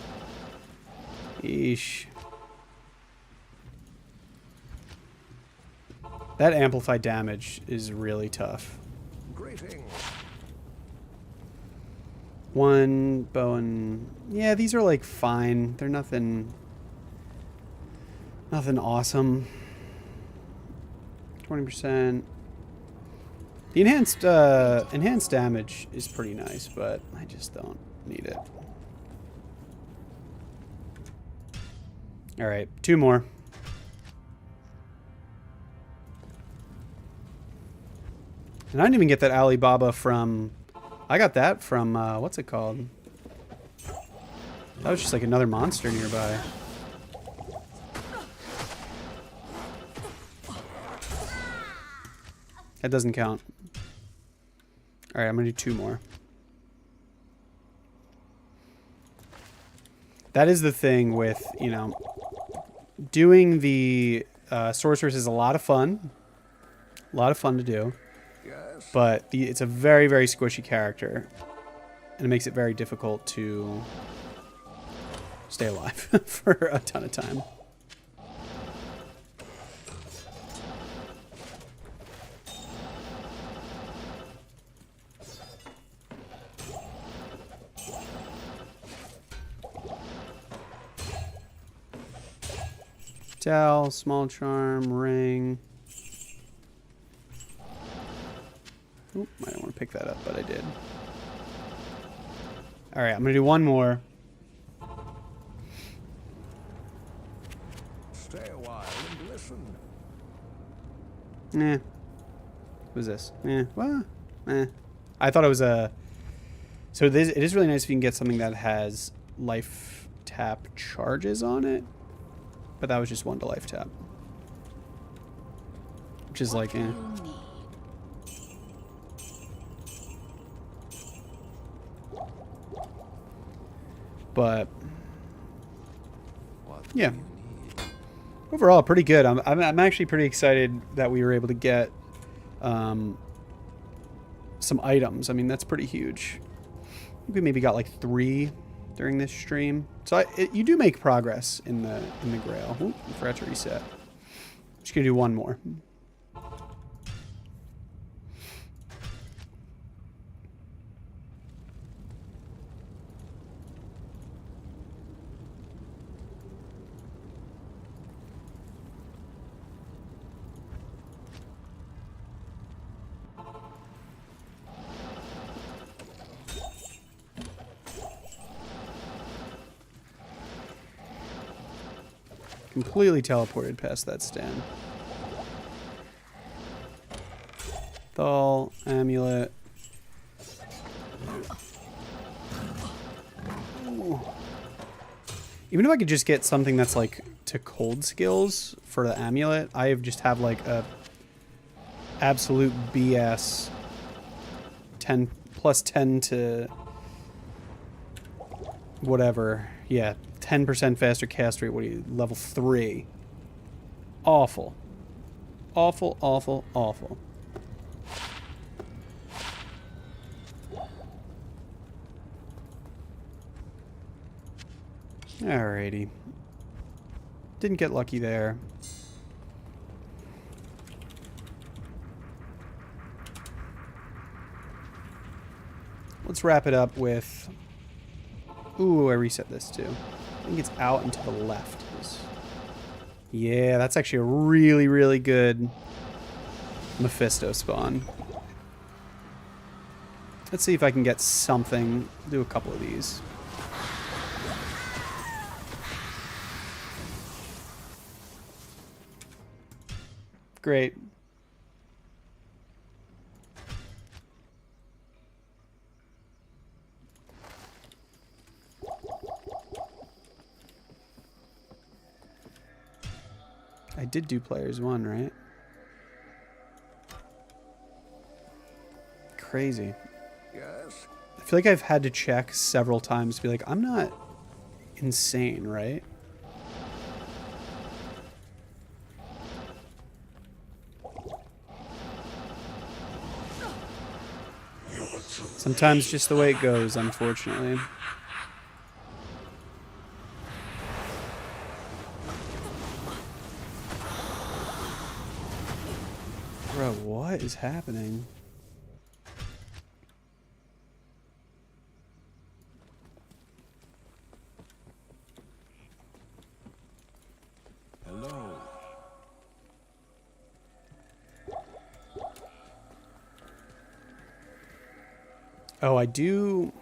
Eesh. That amplified damage is really tough. Greetings. 1 bow and... Yeah, these are like fine. They're nothing awesome. 20%. The enhanced damage is pretty nice, but I just don't need it. All right, 2 more. And I didn't even get that Alibaba from... I got that from, what's it called? That was just like another monster nearby. That doesn't count. Alright, I'm gonna do 2 more. That is the thing with, you know, doing the sorceress is a lot of fun. A lot of fun to do. Yes. But it's a very, very squishy character. And it makes it very difficult to stay alive for a ton of time. Towel, small charm, ring. Oop, I don't want to pick pick that up, but I did. All right, I'm gonna do one more. Stay a while and listen. Nah. Who's this? Well, I thought it was a... So it is really nice if you can get something that has life tap charges on it. But that was just 1 to life tap. Which is like, But, yeah. Overall, pretty good. I'm actually pretty excited that we were able to get some items. I mean, that's pretty huge. I think we maybe got like 3 during this stream. So you do make progress in the Grail. Oop, I forgot to reset. Just gonna do one more. Completely teleported past that stand. Thal, amulet. Ooh. Even if I could just get something that's like to cold skills for the amulet, I just have like a absolute BS 10 plus 10 to whatever. Yeah, 10% faster cast rate. What are you, level 3? Awful. Awful, awful, awful. Alrighty. Didn't get lucky there. Let's wrap it up with... Ooh, I reset this too. I think it's out and to the left. Yeah, that's actually a really, really good Mephisto spawn. Let's see if I can get something. Do a couple of these. Great. I did do players 1, right? Crazy. Yes. I feel like I've had to check several times to be like, I'm not insane, right? Sometimes just the way it goes, unfortunately. Bro, what is happening? Hello. Oh, I do...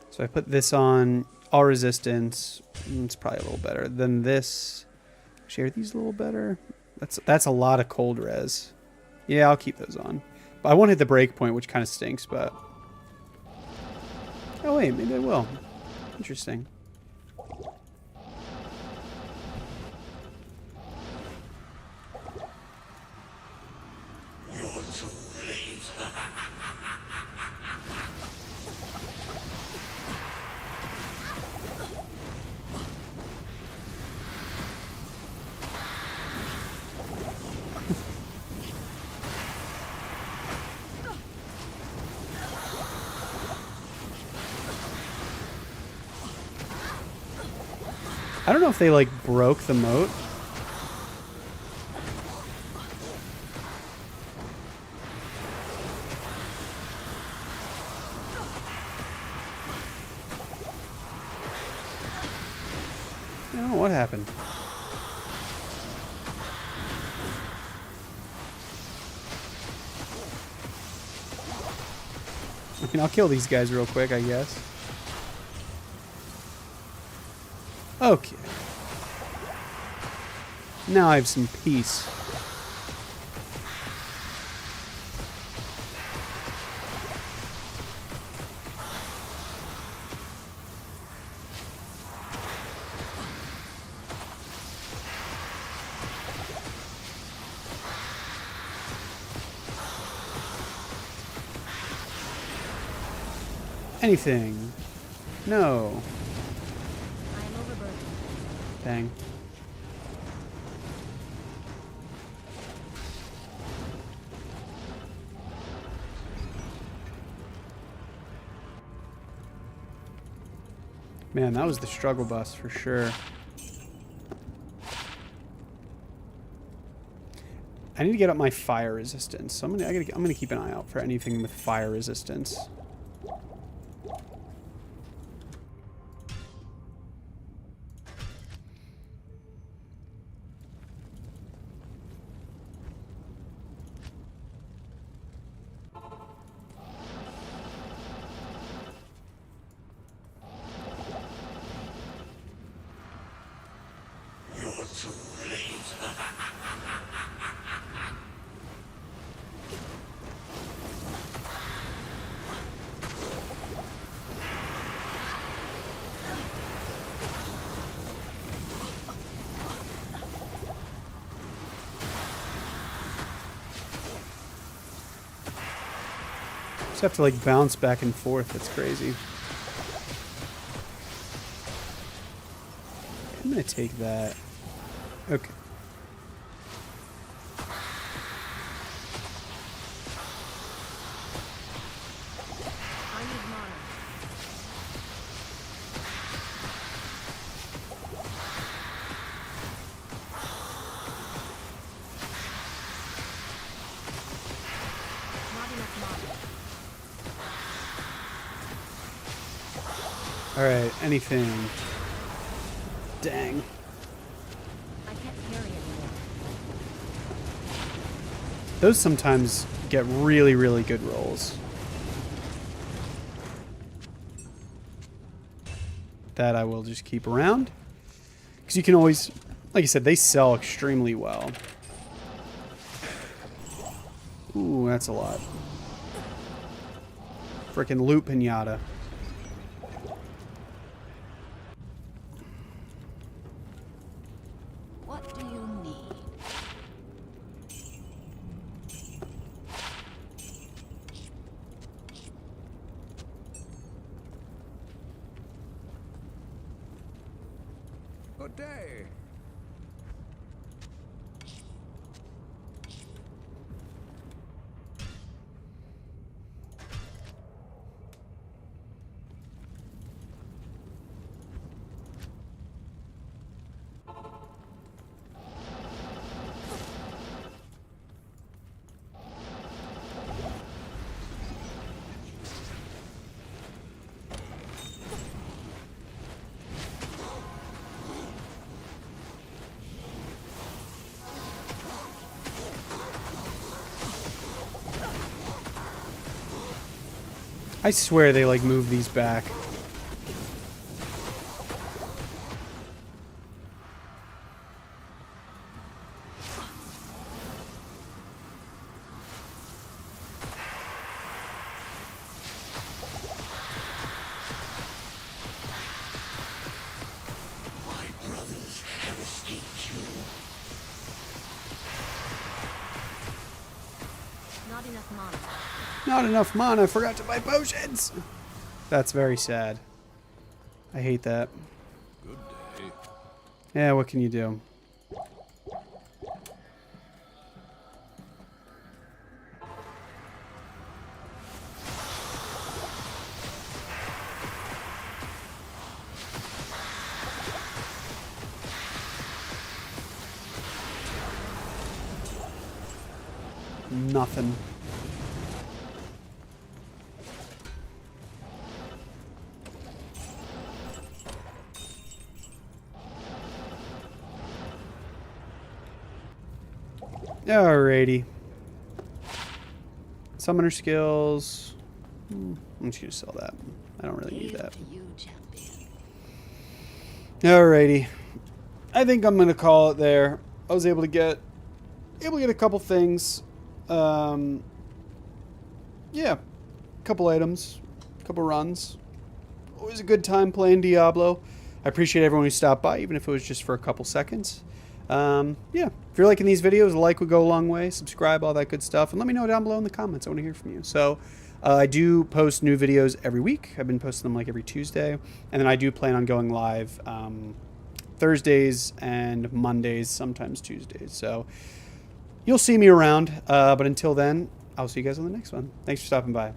So I put this on all resistance. It's probably a little better than this. Actually, are these a little better? That's a lot of cold res. Yeah, I'll keep those on. But I won't hit the break point, which kind of stinks, but... Oh, wait, maybe I will. Interesting. I don't know if they, like, broke the moat. I don't know what happened. I mean, I'll kill these guys real quick, I guess. Okay. Now I have some peace. Anything? No. I am overburdened. Dang. Man, that was the struggle bus for sure. I need to get up my fire resistance. So I'm gonna keep an eye out for anything with fire resistance. Just have to like bounce back and forth. That's crazy. I'm gonna take that. Okay. I need mana. Not enough mana. Alright, anything. Dang. I can't carry anymore. Those sometimes get really, really good rolls. That I will just keep around. Because you can always, like I said, they sell extremely well. Ooh, that's a lot. Frickin' loot pinata. What do you need? Good day. I swear they like move these back. Not enough mana. Not enough mana, forgot to buy potions! That's very sad. I hate that. Good day. Yeah, what can you do? Nothing. Alrighty. Summoner skills. I'm just gonna sell that. I don't really need that. To you, champion. Alrighty. I think I'm gonna call it there. I was able to get a couple things. Yeah, a couple items, a couple runs. Always a good time playing Diablo. I appreciate everyone who stopped by, even if it was just for a couple seconds. Yeah, if you're liking these videos, a like would go a long way. Subscribe, all that good stuff. And let me know down below in the comments. I want to hear from you. So I do post new videos every week. I've been posting them like every Tuesday. And then I do plan on going live Thursdays and Mondays, sometimes Tuesdays. So you'll see me around. But until then, I'll see you guys on the next one. Thanks for stopping by.